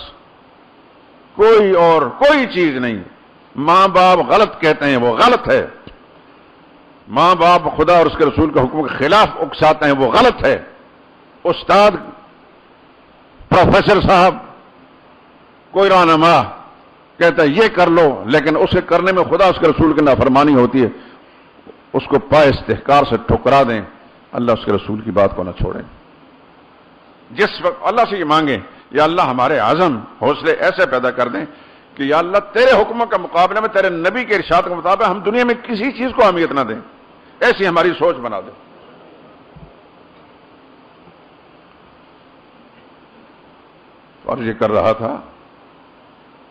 کوئی اور کوئی چیز نہیں۔ ماں باپ غلط کہتے ہیں وہ غلط ہے، ماں باپ خدا اور اس کے رسول کے حکم کے خلاف اکساتے ہیں وہ غلط ہے، استاد پروفیسر صاحب کوئی رہنما کہتا ہے یہ کر لو لیکن اسے کرنے میں خدا اس کے رسول کی نافرمانی ہوتی ہے، اس کو پائے استحکار سے ٹھکرا دیں، اللہ اس کے رسول کی بات کو نہ چھوڑیں۔ جس وقت اللہ سے یہ مانگیں یا اللہ ہمارے عزم حوصلے ایسے پیدا کر دیں کہ یا اللہ تیرے حکموں کے مقابلے میں تیرے نبی کے ارشاد کے مطابق ہم دنیا میں کسی چیز کو اہمیت نہ دیں، ایسی ہماری سوچ بنا دیں۔ اور یہ کر رہا تھا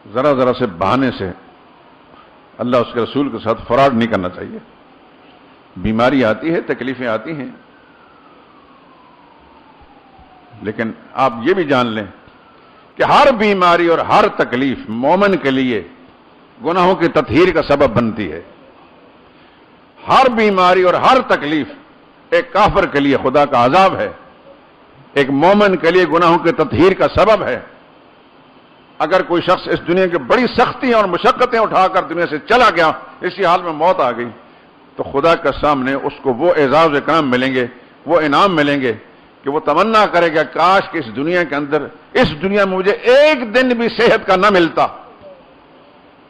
ذرا ذرا سے بہانے سے اللہ اس کے رسول کے ساتھ فراڈ نہیں کرنا چاہیے۔ بیماری آتی ہے، تکلیفیں آتی ہیں، لیکن آپ یہ بھی جان لیں کہ ہر بیماری اور ہر تکلیف مومن کے لیے گناہوں کی تطہیر کا سبب بنتی ہے۔ ہر بیماری اور ہر تکلیف ایک کافر کے لیے خدا کا عذاب ہے، ایک مومن کے لیے گناہوں کی تطہیر کا سبب ہے۔ اگر کوئی شخص اس دنیا کی بڑی سختیاں اور مشقتیں اٹھا کر دنیا سے چلا گیا اسی حال میں موت آ گئی تو خدا کا سامنے اس کو وہ اعزاز و اکرام ملیں گے، وہ انعام ملیں گے کہ وہ تمنا کرے گا کاش کہ اس دنیا کے اندر، اس دنیا میں مجھے ایک دن بھی صحت کا نہ ملتا،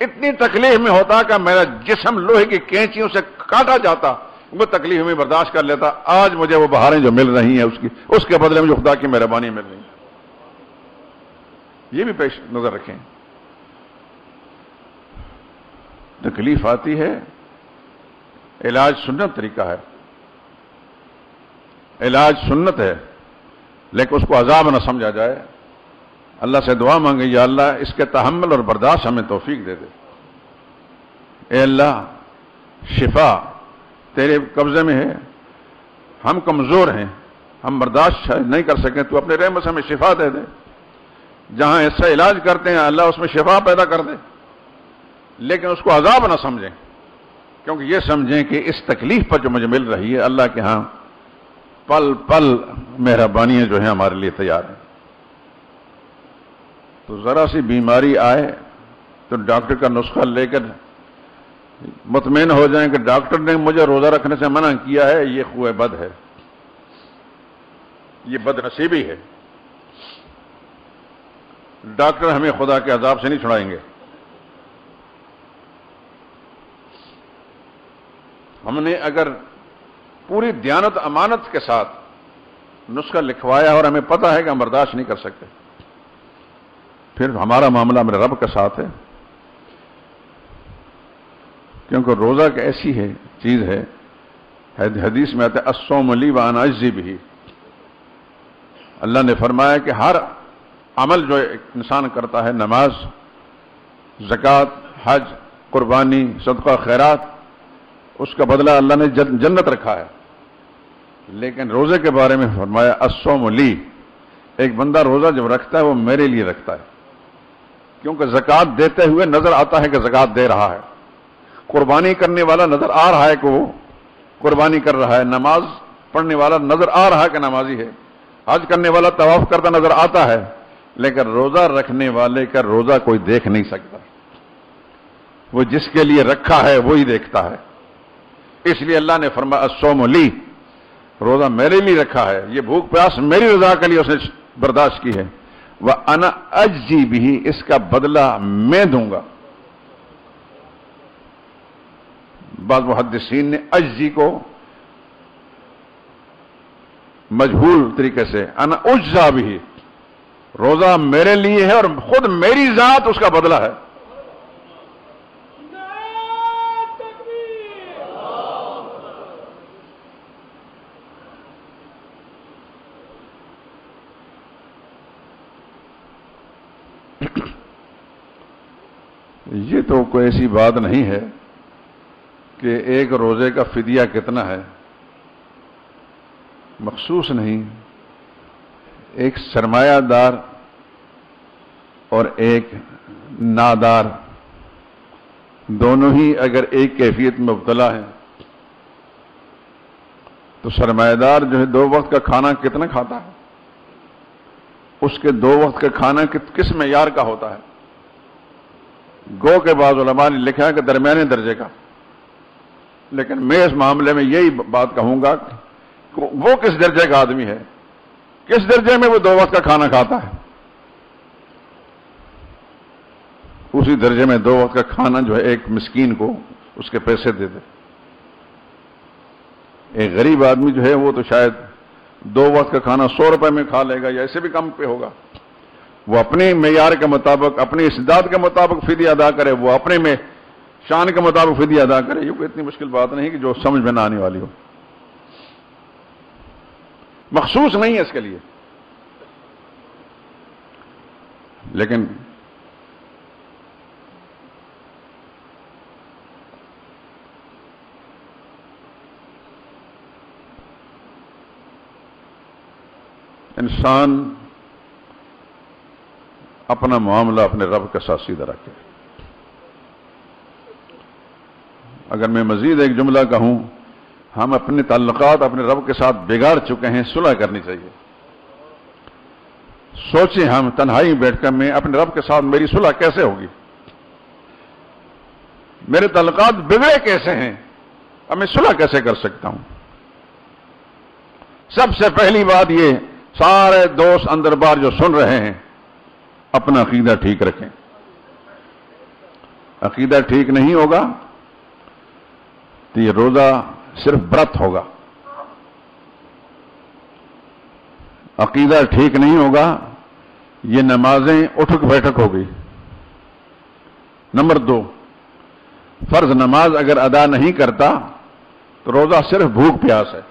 اتنی تکلیف میں ہوتا کہ میرا جسم لوہے کی کینچیوں سے کاٹا جاتا، وہ تکلیف میں برداشت کر لیتا۔ آج مجھے وہ بہاریں جو مل رہی ہیں اس کے بدلے میں جو خدا کی مہربانی مل رہی ہے، یہ بھی پیش نظر رکھیں۔ تکلیف آتی ہے، علاج سنت طریقہ ہے، علاج سنت ہے، لیکن اس کو عذاب نہ سمجھا جائے۔ اللہ سے دعا مانگے، یا اللہ اس کے تحمل اور برداشت ہمیں توفیق دے دے۔ اے اللہ شفا تیرے قبضے میں ہے، ہم کمزور ہیں، ہم برداشت نہیں کر سکیں، تو اپنے رحمت سے ہمیں شفا دے دے۔ جہاں ایسا علاج کرتے ہیں اللہ اس میں شفا پیدا کر دے، لیکن اس کو عذاب نہ سمجھیں، کیونکہ یہ سمجھیں کہ اس تکلیف پر جو مجھے مل رہی ہے اللہ کے ہاں پل پل مہربانیاں جو ہیں ہمارے لیے تیار ہیں۔ تو ذرا سی بیماری آئے تو ڈاکٹر کا نسخہ لے کر مطمئن ہو جائیں کہ ڈاکٹر نے مجھے روزہ رکھنے سے منع کیا ہے، یہ خوئے بد ہے، یہ بد نصیبی ہے۔ ڈاکٹر ہمیں خدا کے عذاب سے نہیں چھڑائیں گے۔ ہم نے اگر پوری دیانت امانت کے ساتھ نسخہ لکھوایا اور ہمیں پتہ ہے کہ ہم برداشت نہیں کر سکتے، پھر ہمارا معاملہ میرے رب کے ساتھ ہے، کیونکہ روزہ کی ایسی ہے چیز ہے، حدیث میں آتا ہے الصوم لی وانا اجزی بہ۔ اللہ نے فرمایا کہ ہر عمل جو انسان کرتا ہے، نماز، زکوٰۃ، حج، قربانی، صدقہ، خیرات، اس کا بدلہ اللہ نے جنت رکھا ہے۔ لیکن روزے کے بارے میں فرمایا الصوم لی، ایک بندہ روزہ جب رکھتا ہے وہ میرے لیے رکھتا ہے، کیونکہ زکوٰۃ دیتے ہوئے نظر آتا ہے کہ زکوٰۃ دے رہا ہے، قربانی کرنے والا نظر آ رہا ہے کہ وہ قربانی کر رہا ہے، نماز پڑھنے والا نظر آ رہا ہے کہ نمازی ہے، حج کرنے والا طواف کرتا نظر آتا ہے، لیکن روزہ رکھنے والے کا روزہ کوئی دیکھ نہیں سکتا، وہ جس کے لیے رکھا ہے وہی دیکھتا ہے۔ اس لیے اللہ نے فرمایا الصوم لی، روزہ میرے لیے رکھا ہے، یہ بھوک پیاس میری رضا کے لیے اس نے برداشت کی ہے، وَأَنَا أَجْزِي بِهِ، اس کا بدلہ میں دوں گا۔ بعض محدثین نے اجزی کو مجہول طریقے سے انا اجزا بھی، روزہ میرے لیے ہے اور خود میری ذات اس کا بدلہ ہے۔ یہ تو کوئی ایسی بات نہیں ہے کہ ایک روزے کا فدیہ کتنا ہے، مخصوص نہیں۔ ایک سرمایہ دار اور ایک نادار دونوں ہی اگر ایک کیفیت میں مبتلا ہیں تو سرمایہ دار جو ہے 2 وقت کا کھانا کتنا کھاتا ہے، اس کے 2 وقت کا کھانا کس معیار کا ہوتا ہے؟ گو کے بعض علماء نے لکھا ہے کہ درمیانے درجے کا، لیکن میں اس معاملے میں یہی بات کہوں گا کہ وہ کس درجے کا آدمی ہے، کس درجے میں وہ 2 وقت کا کھانا کھاتا ہے، اسی درجے میں 2 وقت کا کھانا جو ہے ایک مسکین کو اس کے پیسے دے دے۔ ایک غریب آدمی جو ہے وہ تو شاید 2 وقت کا کھانا 100 روپے میں کھا لے گا یا ایسے بھی کم پہ ہوگا، وہ اپنے معیار کے مطابق اپنی استعداد کے مطابق فدیہ ادا کرے، وہ اپنے میں شان کے مطابق فدیہ ادا کرے۔ یہ کوئی اتنی مشکل بات نہیں کہ جو سمجھ میں نہ آنے والی ہو، مخصوص نہیں ہے اس کے لیے۔ لیکن انسان اپنا معاملہ اپنے رب کے ساتھ سیدھا رکھے۔ اگر میں مزید ایک جملہ کہوں، ہم اپنے تعلقات اپنے رب کے ساتھ بگاڑ چکے ہیں، صلح کرنی چاہیے۔ سوچیں ہم تنہائی بیٹھ کر میں اپنے رب کے ساتھ میری صلح کیسے ہوگی؟ میرے تعلقات بگڑے کیسے ہیں، اب میں صلح کیسے کر سکتا ہوں؟ سب سے پہلی بات یہ، سارے دوست اندر بار جو سن رہے ہیں، اپنا عقیدہ ٹھیک رکھیں۔ عقیدہ ٹھیک نہیں ہوگا تو یہ روزہ صرف برت ہوگا، عقیدہ ٹھیک نہیں ہوگا یہ نمازیں اٹھک بیٹھک ہوگی۔ نمبر 2، فرض نماز اگر ادا نہیں کرتا تو روزہ صرف بھوک پیاس ہے۔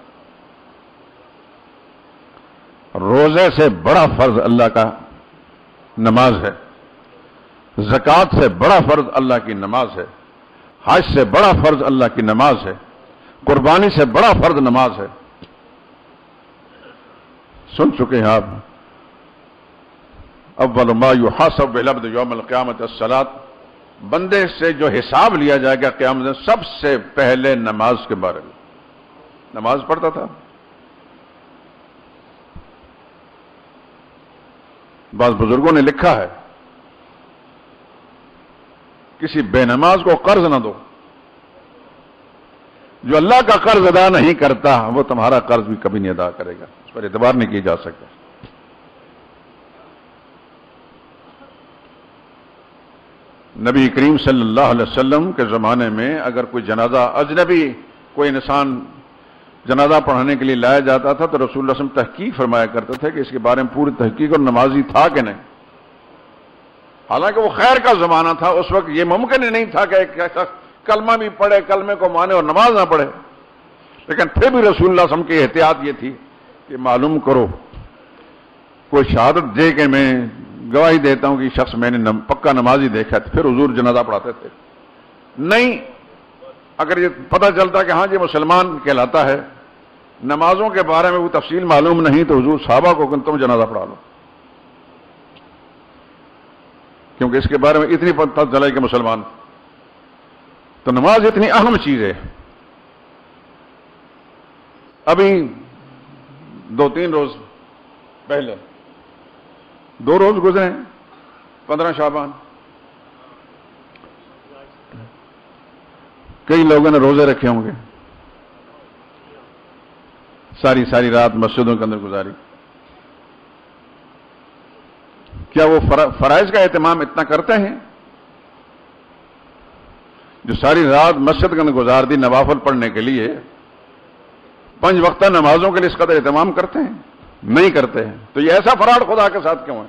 روزے سے بڑا فرض اللہ کا نماز ہے، زکوٰۃ سے بڑا فرض اللہ کی نماز ہے، حج سے بڑا فرض اللہ کی نماز ہے، قربانی سے بڑا فرض نماز ہے۔ سن چکے ہیں آپ، اول ما یحاسب به العبد یوم القیامت الصلاۃ، بندے سے جو حساب لیا جائے گا قیامت میں سب سے پہلے نماز کے بارے میں۔ نماز پڑھتا تھا؟ بعض بزرگوں نے لکھا ہے کسی بے نماز کو قرض نہ دو، جو اللہ کا قرض ادا نہیں کرتا وہ تمہارا قرض بھی کبھی نہیں ادا کرے گا، اس پر اعتبار نہیں کیا جا سکتا۔ نبی کریم صلی اللہ علیہ وسلم کے زمانے میں اگر کوئی جنازہ اجنبی کوئی انسان جنازہ پڑھانے کے لیے لایا جاتا تھا تو رسول اللہ صلی اللہ علیہ وسلم تحقیق فرمایا کرتے تھے کہ اس کے بارے میں پوری تحقیق اور نمازی تھا کہ نہیں۔ حالانکہ وہ خیر کا زمانہ تھا، اس وقت یہ ممکن ہی نہیں تھا کہ ایک شخص کلمہ بھی پڑھے، کلمے کو مانے اور نماز نہ پڑھے، لیکن پھر بھی رسول اللہ صلی اللہ علیہ وسلم کی احتیاط یہ تھی کہ معلوم کرو، کوئی شہادت دے کہ میں گواہی دیتا ہوں کہ شخص میں نے پکا نمازی دیکھا تھا، پھر حضور جنازہ پڑھاتے تھے۔ نہیں، اگر یہ پتہ چلتا کہ ہاں یہ مسلمان کہلاتا ہے، نمازوں کے بارے میں وہ تفصیل معلوم نہیں تو حضور صحابہ کو کہ تم جنازہ پڑھا لو، کیونکہ اس کے بارے میں اتنی پتہ چلا کہ مسلمان۔ تو نماز اتنی اہم چیز ہے۔ ابھی 2-3 روز پہلے 2 روز گزرے ہیں، 15 شعبان، کئی لوگوں نے روزے رکھے ہوں گے، ساری رات مسجدوں کے اندر گزاری۔ کیا وہ فرائض کا اہتمام اتنا کرتے ہیں؟ جو ساری رات مسجد کے اندر گزار دی نوافل پڑھنے کے لیے، 5 وقتہ نمازوں کے لیے اس قدر اہتمام کرتے ہیں؟ نہیں کرتے ہیں۔ تو یہ ایسا فراڈ خدا کے ساتھ کیوں ہے؟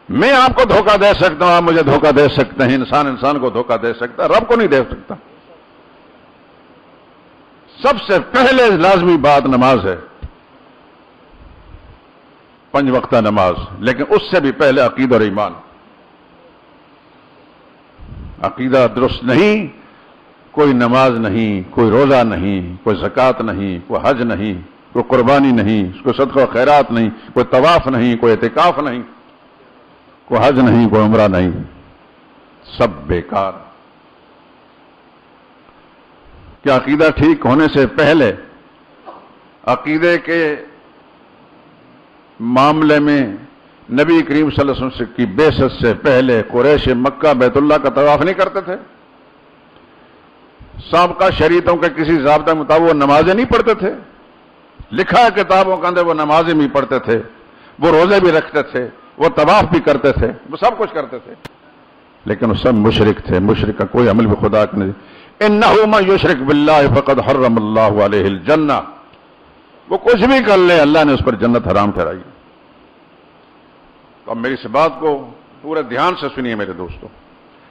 میں آپ کو دھوکہ دے سکتا ہوں، آپ مجھے دھوکہ دے سکتے ہیں، انسان کو دھوکہ دے سکتا ہے، رب کو نہیں دے سکتا۔ سب سے پہلے لازمی بات نماز ہے، 5 وقتہ نماز، لیکن اس سے بھی پہلے عقیدہ اور ایمان۔ عقیدہ درست نہیں، کوئی نماز نہیں، کوئی روزہ نہیں، کوئی زکوٰۃ نہیں، کوئی حج نہیں، کوئی قربانی نہیں، کوئی صدقہ و خیرات نہیں، کوئی طواف نہیں، کوئی اعتکاف نہیں، کوئی حج نہیں، کوئی عمرہ نہیں، سب بیکار۔ کیا عقیدہ ٹھیک ہونے سے پہلے عقیدے کے معاملے میں نبی کریم صلی اللہ علیہ وسلم کی بعثت سے پہلے قریش مکہ بیت اللہ کا طواف نہیں کرتے تھے؟ سابقہ شریعتوں کے کسی ضابطہ مطابق وہ نمازیں نہیں پڑھتے تھے؟ لکھا ہے کتابوں کے اندر وہ نمازیں بھی پڑھتے تھے، وہ روزے بھی رکھتے تھے، وہ طواف بھی کرتے تھے، وہ سب کچھ کرتے تھے، لیکن وہ سب مشرک تھے۔ مشرک کا کوئی عمل بھی خدا کا نہیں۔ انہ من یشرک باللہ فقد حرم اللہ علیہ الجنہ، وہ کچھ بھی کر لے اللہ نے اس پر جنت حرام ٹھہرائی۔ تو اب میری اس بات کو پورے دھیان سے سنیے میرے دوستو،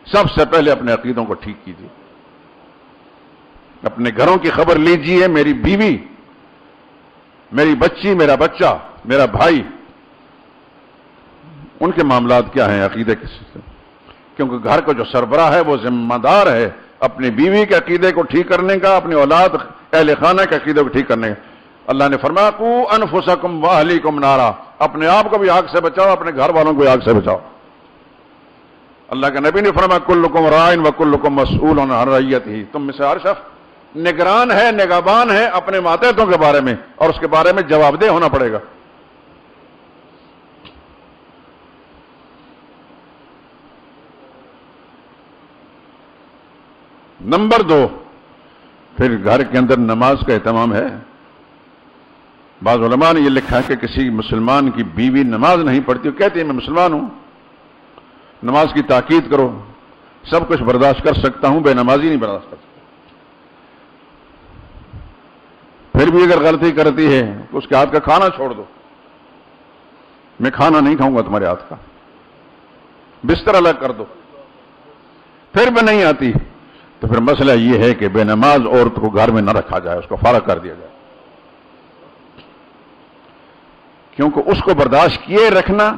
سب سے پہلے اپنے عقیدوں کو ٹھیک کیجیے، اپنے گھروں کی خبر لیجیے، میری بیوی، میری بچی، میرا بچہ، میرا بھائی، ان کے معاملات کیا ہیں عقیدے کے سے، کیونکہ گھر کا جو سربراہ ہے وہ ذمہ دار ہے اپنی بیوی کے عقیدے کو ٹھیک کرنے کا، اپنی اولاد اہل خانہ کے عقیدے کو ٹھیک کرنے کا۔ اللہ نے فرمایا قوا انفسکم واہلیکم نارا، اپنے آپ کو بھی آگ سے بچاؤ، اپنے گھر والوں کو بھی آگ سے بچاؤ۔ اللہ کے نبی نے فرمایا کلکم راعٍ وکلکم مسئول عن رعیتہ، تم میں سے ہر شخص نگران ہے، نگہبان ہے اپنے ماتحتوں کے بارے میں، اور اس کے بارے میں جواب دہ ہونا پڑے گا۔ نمبر 2، پھر گھر کے اندر نماز کا اہتمام ہے۔ بعض علماء نے یہ لکھا ہے کہ کسی مسلمان کی بیوی نماز نہیں پڑھتی، وہ کہتی ہے میں مسلمان ہوں، نماز کی تاکید کرو، سب کچھ برداشت کر سکتا ہوں، بے نمازی نہیں برداشت کر سکتا۔ پھر بھی اگر غلطی کرتی ہے تو اس کے ہاتھ کا کھانا چھوڑ دو، میں کھانا نہیں کھاؤں گا تمہارے ہاتھ کا، بستر الگ کر دو۔ پھر بھی نہیں آتی تو پھر مسئلہ یہ ہے کہ بے نماز عورت کو گھر میں نہ رکھا جائے، اس کو فارغ کر دیا جائے، کیونکہ اس کو برداشت کیے رکھنا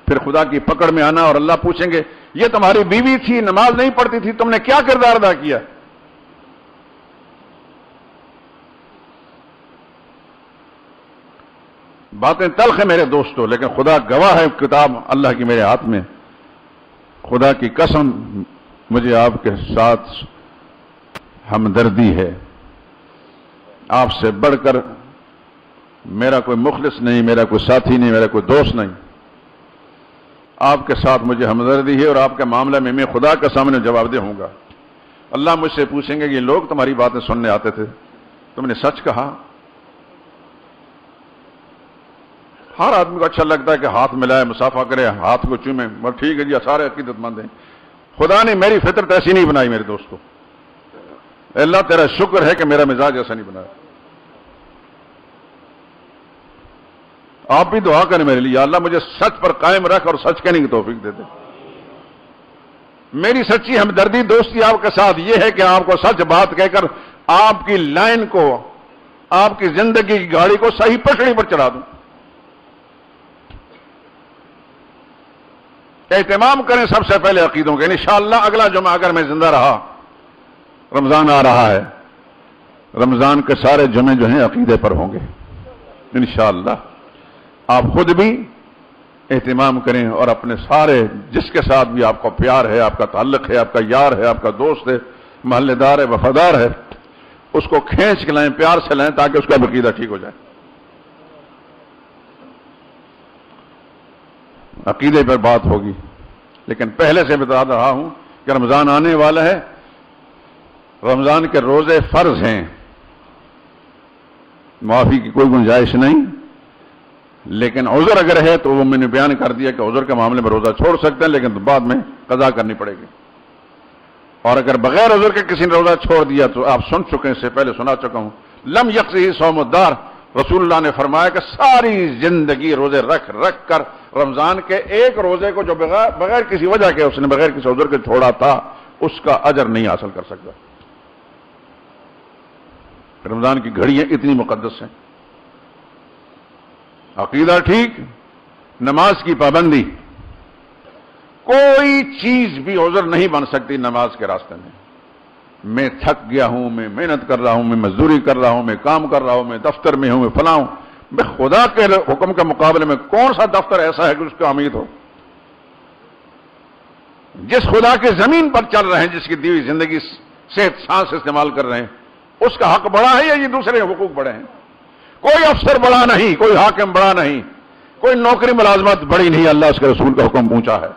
پھر خدا کی پکڑ میں آنا، اور اللہ پوچھیں گے یہ تمہاری بیوی تھی، نماز نہیں پڑھتی تھی، تم نے کیا کردار ادا کیا؟ باتیں تلخ ہیں میرے دوستو، لیکن خدا گواہ ہے، کتاب اللہ کی میرے ہاتھ میں، خدا کی قسم مجھے آپ کے ساتھ ہمدردی ہے، آپ سے بڑھ کر میرا کوئی مخلص نہیں، میرا کوئی ساتھی نہیں، میرا کوئی دوست نہیں، آپ کے ساتھ مجھے ہمدردی ہے، اور آپ کے معاملے میں خدا کے سامنے جواب دہ ہوں گا۔ اللہ مجھ سے پوچھیں گے یہ لوگ تمہاری باتیں سننے آتے تھے، تم نے سچ کہا؟ ہر آدمی کو اچھا لگتا ہے کہ ہاتھ ملائے، مصافحہ کرے، ہاتھ کو چومے، بس ٹھیک ہے جی، سارے عقیدت مند ہیں۔ خدا نے میری فطرت ایسی نہیں بنائی میرے دوستو، اللہ تیرا شکر ہے کہ میرا مزاج ایسا نہیں بنایا۔ آپ بھی دعا کریں میرے لیے، یا اللہ مجھے سچ پر قائم رکھ اور سچ کہنے کی توفیق دے دے۔ میری سچی ہمدردی دوستی آپ کے ساتھ یہ ہے کہ آپ کو سچ بات کہہ کر آپ کی لائن کو، آپ کی زندگی کی گاڑی کو صحیح پٹڑی پر چڑھا دوں۔ اہتمام کریں سب سے پہلے عقیدوں کے، انشاءاللہ اگلا جمعہ اگر میں زندہ رہا، رمضان آ رہا ہے، رمضان کے سارے جمعے جو ہیں عقیدے پر ہوں گے انشاءاللہ۔ آپ خود بھی اہتمام کریں اور اپنے سارے، جس کے ساتھ بھی آپ کو پیار ہے، آپ کا تعلق ہے، آپ کا یار ہے، آپ کا دوست ہے، محلے دار ہے، وفادار ہے، اس کو کھینچ کے لائیں، پیار سے لائیں، تاکہ اس کا عقیدہ ٹھیک ہو جائے۔ عقیدے پر بات ہوگی، لیکن پہلے سے بتا رہا ہوں کہ رمضان آنے والا ہے، رمضان کے روزے فرض ہیں، معافی کی کوئی گنجائش نہیں، لیکن عذر اگر ہے تو وہ میں نے بیان کر دیا کہ عذر کے معاملے میں روزہ چھوڑ سکتے ہیں، لیکن بعد میں قضا کرنی پڑے گی۔ اور اگر بغیر عذر کے کسی نے روزہ چھوڑ دیا تو آپ سن چکے ہیں، اس سے پہلے سنا چکا ہوں، لم یقضی صوم الدار، رسول اللہ نے فرمایا کہ ساری زندگی روزے رکھ رکھ کر رمضان کے ایک روزے کو جو بغیر کسی وجہ کے اس نے بغیر کسی عذر کے چھوڑا تھا، اس کا اجر نہیں حاصل کر سکتا۔ رمضان کی گھڑیاں اتنی مقدس ہیں۔ عقیدہ ٹھیک، نماز کی پابندی، کوئی چیز بھی عذر نہیں بن سکتی نماز کے راستے میں۔ میں تھک گیا ہوں، میں محنت کر رہا ہوں، میں مزدوری کر رہا ہوں، میں کام کر رہا ہوں، میں دفتر میں ہوں، میں فلاں ہوں، میں خدا کے حکم کے مقابلے میں کون سا دفتر ایسا ہے کہ اس کا امید ہو؟ جس خدا کی زمین پر چل رہے ہیں، جس کی دی ہوئی زندگی صحت سانس استعمال کر رہے ہیں، اس کا حق بڑا ہے یا یہ دوسرے حقوق بڑے ہیں؟ کوئی افسر بڑا نہیں، کوئی حاکم بڑا نہیں، کوئی نوکری ملازمت بڑی نہیں، اللہ اس کے رسول کا حکم پہنچا ہے۔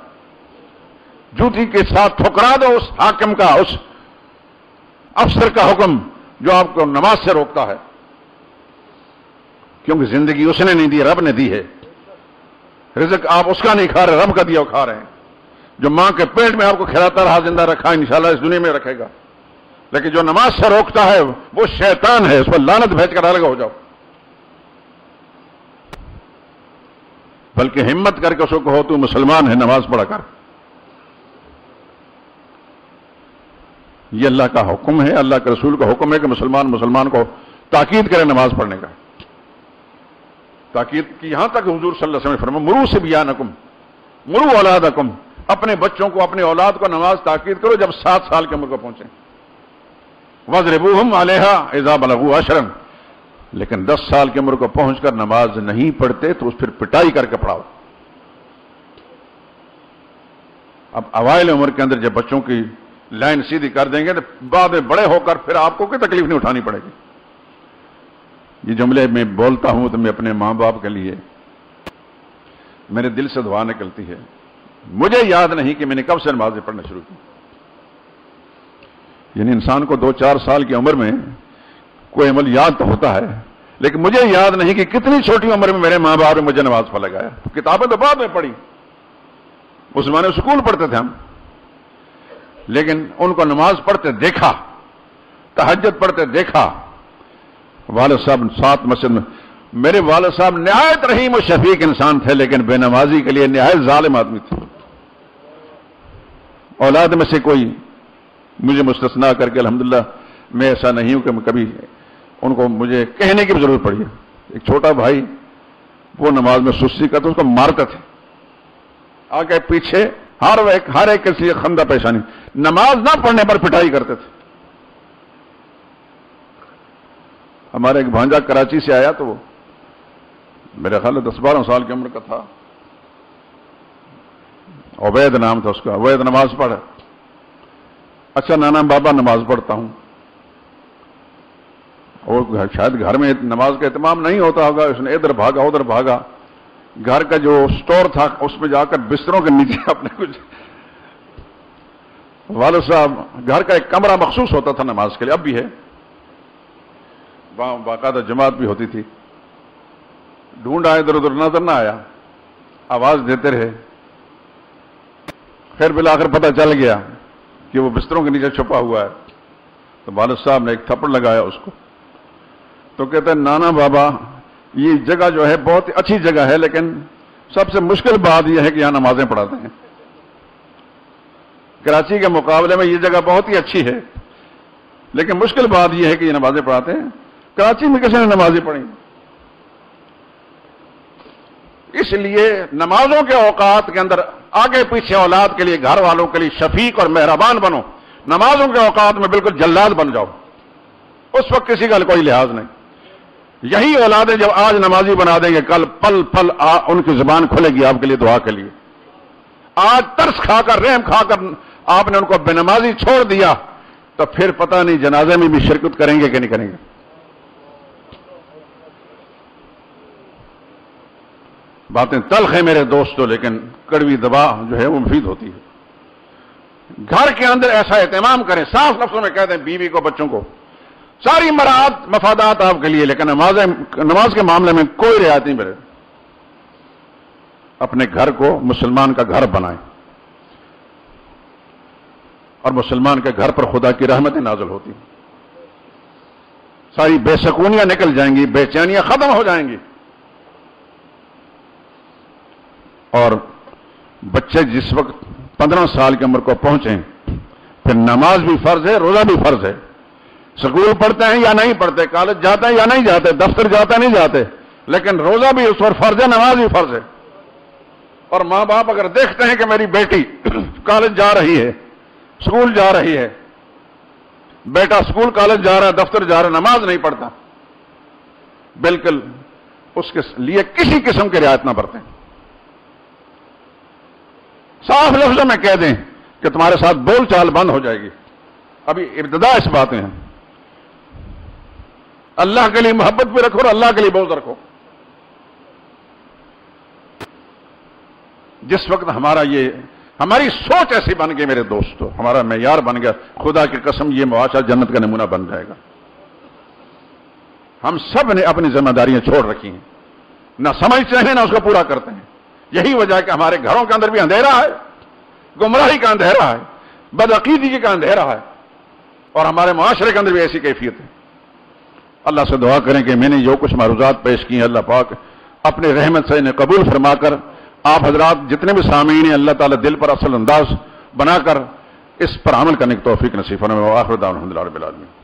جوتی کے ساتھ ٹھکرا دو اس حاکم کا، اس افسر کا حکم جو آپ کو نماز سے روکتا ہے، کیونکہ زندگی اس نے نہیں دی، رب نے دی ہے۔ رزق آپ اس کا نہیں کھا رہے، رب کا دیا کھا رہے ہیں۔ جو ماں کے پیٹ میں آپ کو کھلاتا رہا، زندہ رکھا، انشاءاللہ اس دنیا میں رکھے گا، لیکن جو نماز سے روکتا ہے وہ شیطان ہے، اس پر لعنت بھیج کر الگ ہو جاؤ۔ بلکہ ہمت کر کے اس کو کہو تو مسلمان ہے، نماز پڑھا کر۔ یہ اللہ کا حکم ہے، اللہ کے رسول کا حکم ہے کہ مسلمان کو تاکید کرے نماز پڑھنے کا۔ تاکید کی یہاں تک حضور صلی اللہ علیہ وسلم نے فرمایا مرو صبیانکم، مرو اولادکم، اپنے بچوں کو، اپنے اولاد کو نماز تاکید کرو جب 7 سال کی عمر کو پہنچیں۔ وَاضْرِبُوهُمْ عَلَيْهَا إِذَا بَلَغُوا 10، لیکن 10 سال کی عمر کو پہنچ کر نماز نہیں پڑھتے تو پھر پٹائی کر کے پڑھاؤ۔ اب اوائل عمر کے اندر جب بچوں کی لائن سیدھی کر دیں گے تو بعد میں بڑے ہو کر پھر آپ کو کوئی تکلیف نہیں اٹھانی پڑے گی۔ یہ جملے میں بولتا ہوں تو میں اپنے ماں باپ کے لیے میرے دل سے دعا نکلتی ہے۔ مجھے یاد نہیں کہ میں نے کب سے نمازیں پڑھنا شروع کی، یعنی انسان کو 2-4 سال کی عمر میں کوئی عمل یاد تو ہوتا ہے، لیکن مجھے یاد نہیں کہ کتنی چھوٹی عمر میں میرے ماں باپ نے مجھے نماز پڑھ لگایا. کتابیں تو بعد میں پڑھی، مسلمان اسکول پڑھتے تھے ہم، لیکن ان کو نماز پڑھتے دیکھا، تہجد پڑھتے دیکھا. والد صاحب 7 مسجد میں، میرے والد صاحب نہایت رحیم و شفیق انسان تھے، لیکن بے نمازی کے لیے نہایت ظالم آدمی تھے. اولاد میں سے کوئی مجھے مستثنا کر کے الحمدللہ میں ایسا نہیں ہوں کہ میں کبھی ان کو مجھے کہنے کی بھی ضرورت پڑی ہے. ایک چھوٹا بھائی وہ نماز میں سستی کرتا اس کو مارتے تھے، آگے پیچھے ہر ایک کے لیے خندہ پیشانی. نماز نہ پڑھنے پر پٹائی کرتے تھے. ہمارا ایک بھانجا کراچی سے آیا تو وہ میرے خیال ہے 10-12 سال کی عمر کا تھا، عبید نام تھا اس کا. عبید نماز پڑھ، اچھا نانا بابا نماز پڑھتا ہوں. اور شاید گھر میں نماز کا اہتمام نہیں ہوتا ہوگا، اس نے ادھر بھاگا ادھر بھاگا. گھر کا جو سٹور تھا اس میں جا کر بستروں کے نیچے اپنے کچھ، والد صاحب گھر کا ایک کمرہ مخصوص ہوتا تھا نماز کے لیے، اب بھی ہے، وہاں باقاعدہ جماعت بھی ہوتی تھی. ڈھونڈا ادھر ادھر نظر نہ آیا، آواز دیتے رہے، خیر بالآخر پتہ چل گیا کہ وہ بستروں کے نیچے چھپا ہوا ہے. تو والد صاحب نے ایک تھپڑ لگایا اس کو. تو کہتے ہیں نانا بابا یہ جگہ جو ہے بہت اچھی جگہ ہے، لیکن سب سے مشکل بات یہ ہے کہ یہاں نمازیں پڑھاتے ہیں. کراچی کے مقابلے میں یہ جگہ بہت ہی اچھی ہے، لیکن مشکل بات یہ ہے کہ یہ نمازیں پڑھاتے ہیں. کراچی میں کسی نے نمازیں پڑھی؟ اس لیے نمازوں کے اوقات کے اندر آگے پیچھے اولاد کے لیے، گھر والوں کے لیے شفیق اور مہربان بنو. نمازوں کے اوقات میں بالکل جلاد بن جاؤ، اس وقت کسی کا کوئی لحاظ نہیں. یہی اولادیں جب آج نمازی بنا دیں گے، کل پل پل ان کی زبان کھلے گی آپ کے لیے دعا کے لیے. آج ترس کھا کر رحم کھا کر آپ نے ان کو بے نمازی چھوڑ دیا تو پھر پتہ نہیں جنازے میں بھی شرکت کریں گے کہ نہیں کریں گے. باتیں تلخ ہیں میرے دوستوں، لیکن کڑوی دوا جو ہے وہ مفید ہوتی ہے. گھر کے اندر ایسا اہتمام کریں، صاف لفظوں میں کہہ دیں بیوی کو، بچوں کو، ساری مراعات مفادات آپ کے لیے، لیکن نماز کے معاملے میں کوئی رعایت نہیں میرے. اپنے گھر کو مسلمان کا گھر بنائیں، اور مسلمان کے گھر پر خدا کی رحمتیں نازل ہوتی ہیں. ساری بے سکونیاں نکل جائیں گی، بے چینیاں ختم ہو جائیں گی. اور بچے جس وقت 15 سال کی عمر کو پہنچیں پھر نماز بھی فرض ہے، روزہ بھی فرض ہے. سکول پڑھتے ہیں یا نہیں پڑھتے، کالج جاتے ہیں یا نہیں جاتے، دفتر جاتے نہیں جاتے، لیکن روزہ بھی اس پر فرض ہے، نماز بھی فرض ہے. اور ماں باپ اگر دیکھتے ہیں کہ میری بیٹی کالج جا رہی ہے، سکول جا رہی ہے، بیٹا سکول کالج جا رہا ہے، دفتر جا رہا ہے، نماز نہیں پڑھتا، بالکل اس کے لیے کسی قسم کی رعایت نہ برتیں. صاف لفظوں میں کہہ دیں کہ تمہارے ساتھ بول چال بند ہو جائے گی. ابھی ابتدا اس باتیں ہیں. اللہ کے لیے محبت بھی رکھو اور اللہ کے لیے بغض رکھو. جس وقت ہماری سوچ ایسی بن گئی میرے دوستو، ہمارا معیار بن گیا، خدا کی قسم یہ معاشرہ جنت کا نمونہ بن جائے گا. ہم سب نے اپنی ذمہ داریاں چھوڑ رکھی ہیں، نہ سمجھتے ہیں نہ اس کو پورا کرتے ہیں. یہی وجہ ہے کہ ہمارے گھروں کے اندر بھی اندھیرا ہے، گمراہی کا اندھیرا ہے، بدعقیدگی کا اندھیرا ہے، اور ہمارے معاشرے کے اندر بھی ایسی کیفیت ہے. اللہ سے دعا کریں کہ میں نے جو کچھ معروضات پیش کی ہیں اللہ پاک اپنے رحمت سے انہیں قبول فرما کر آپ حضرات جتنے بھی سامعین ہیں اللہ تعالیٰ دل پر اصل انداز بنا کر اس پر عمل کرنے کی توفیق نصیب فرمائے. وآخر دعوانا الحمدللہ رب العالمین.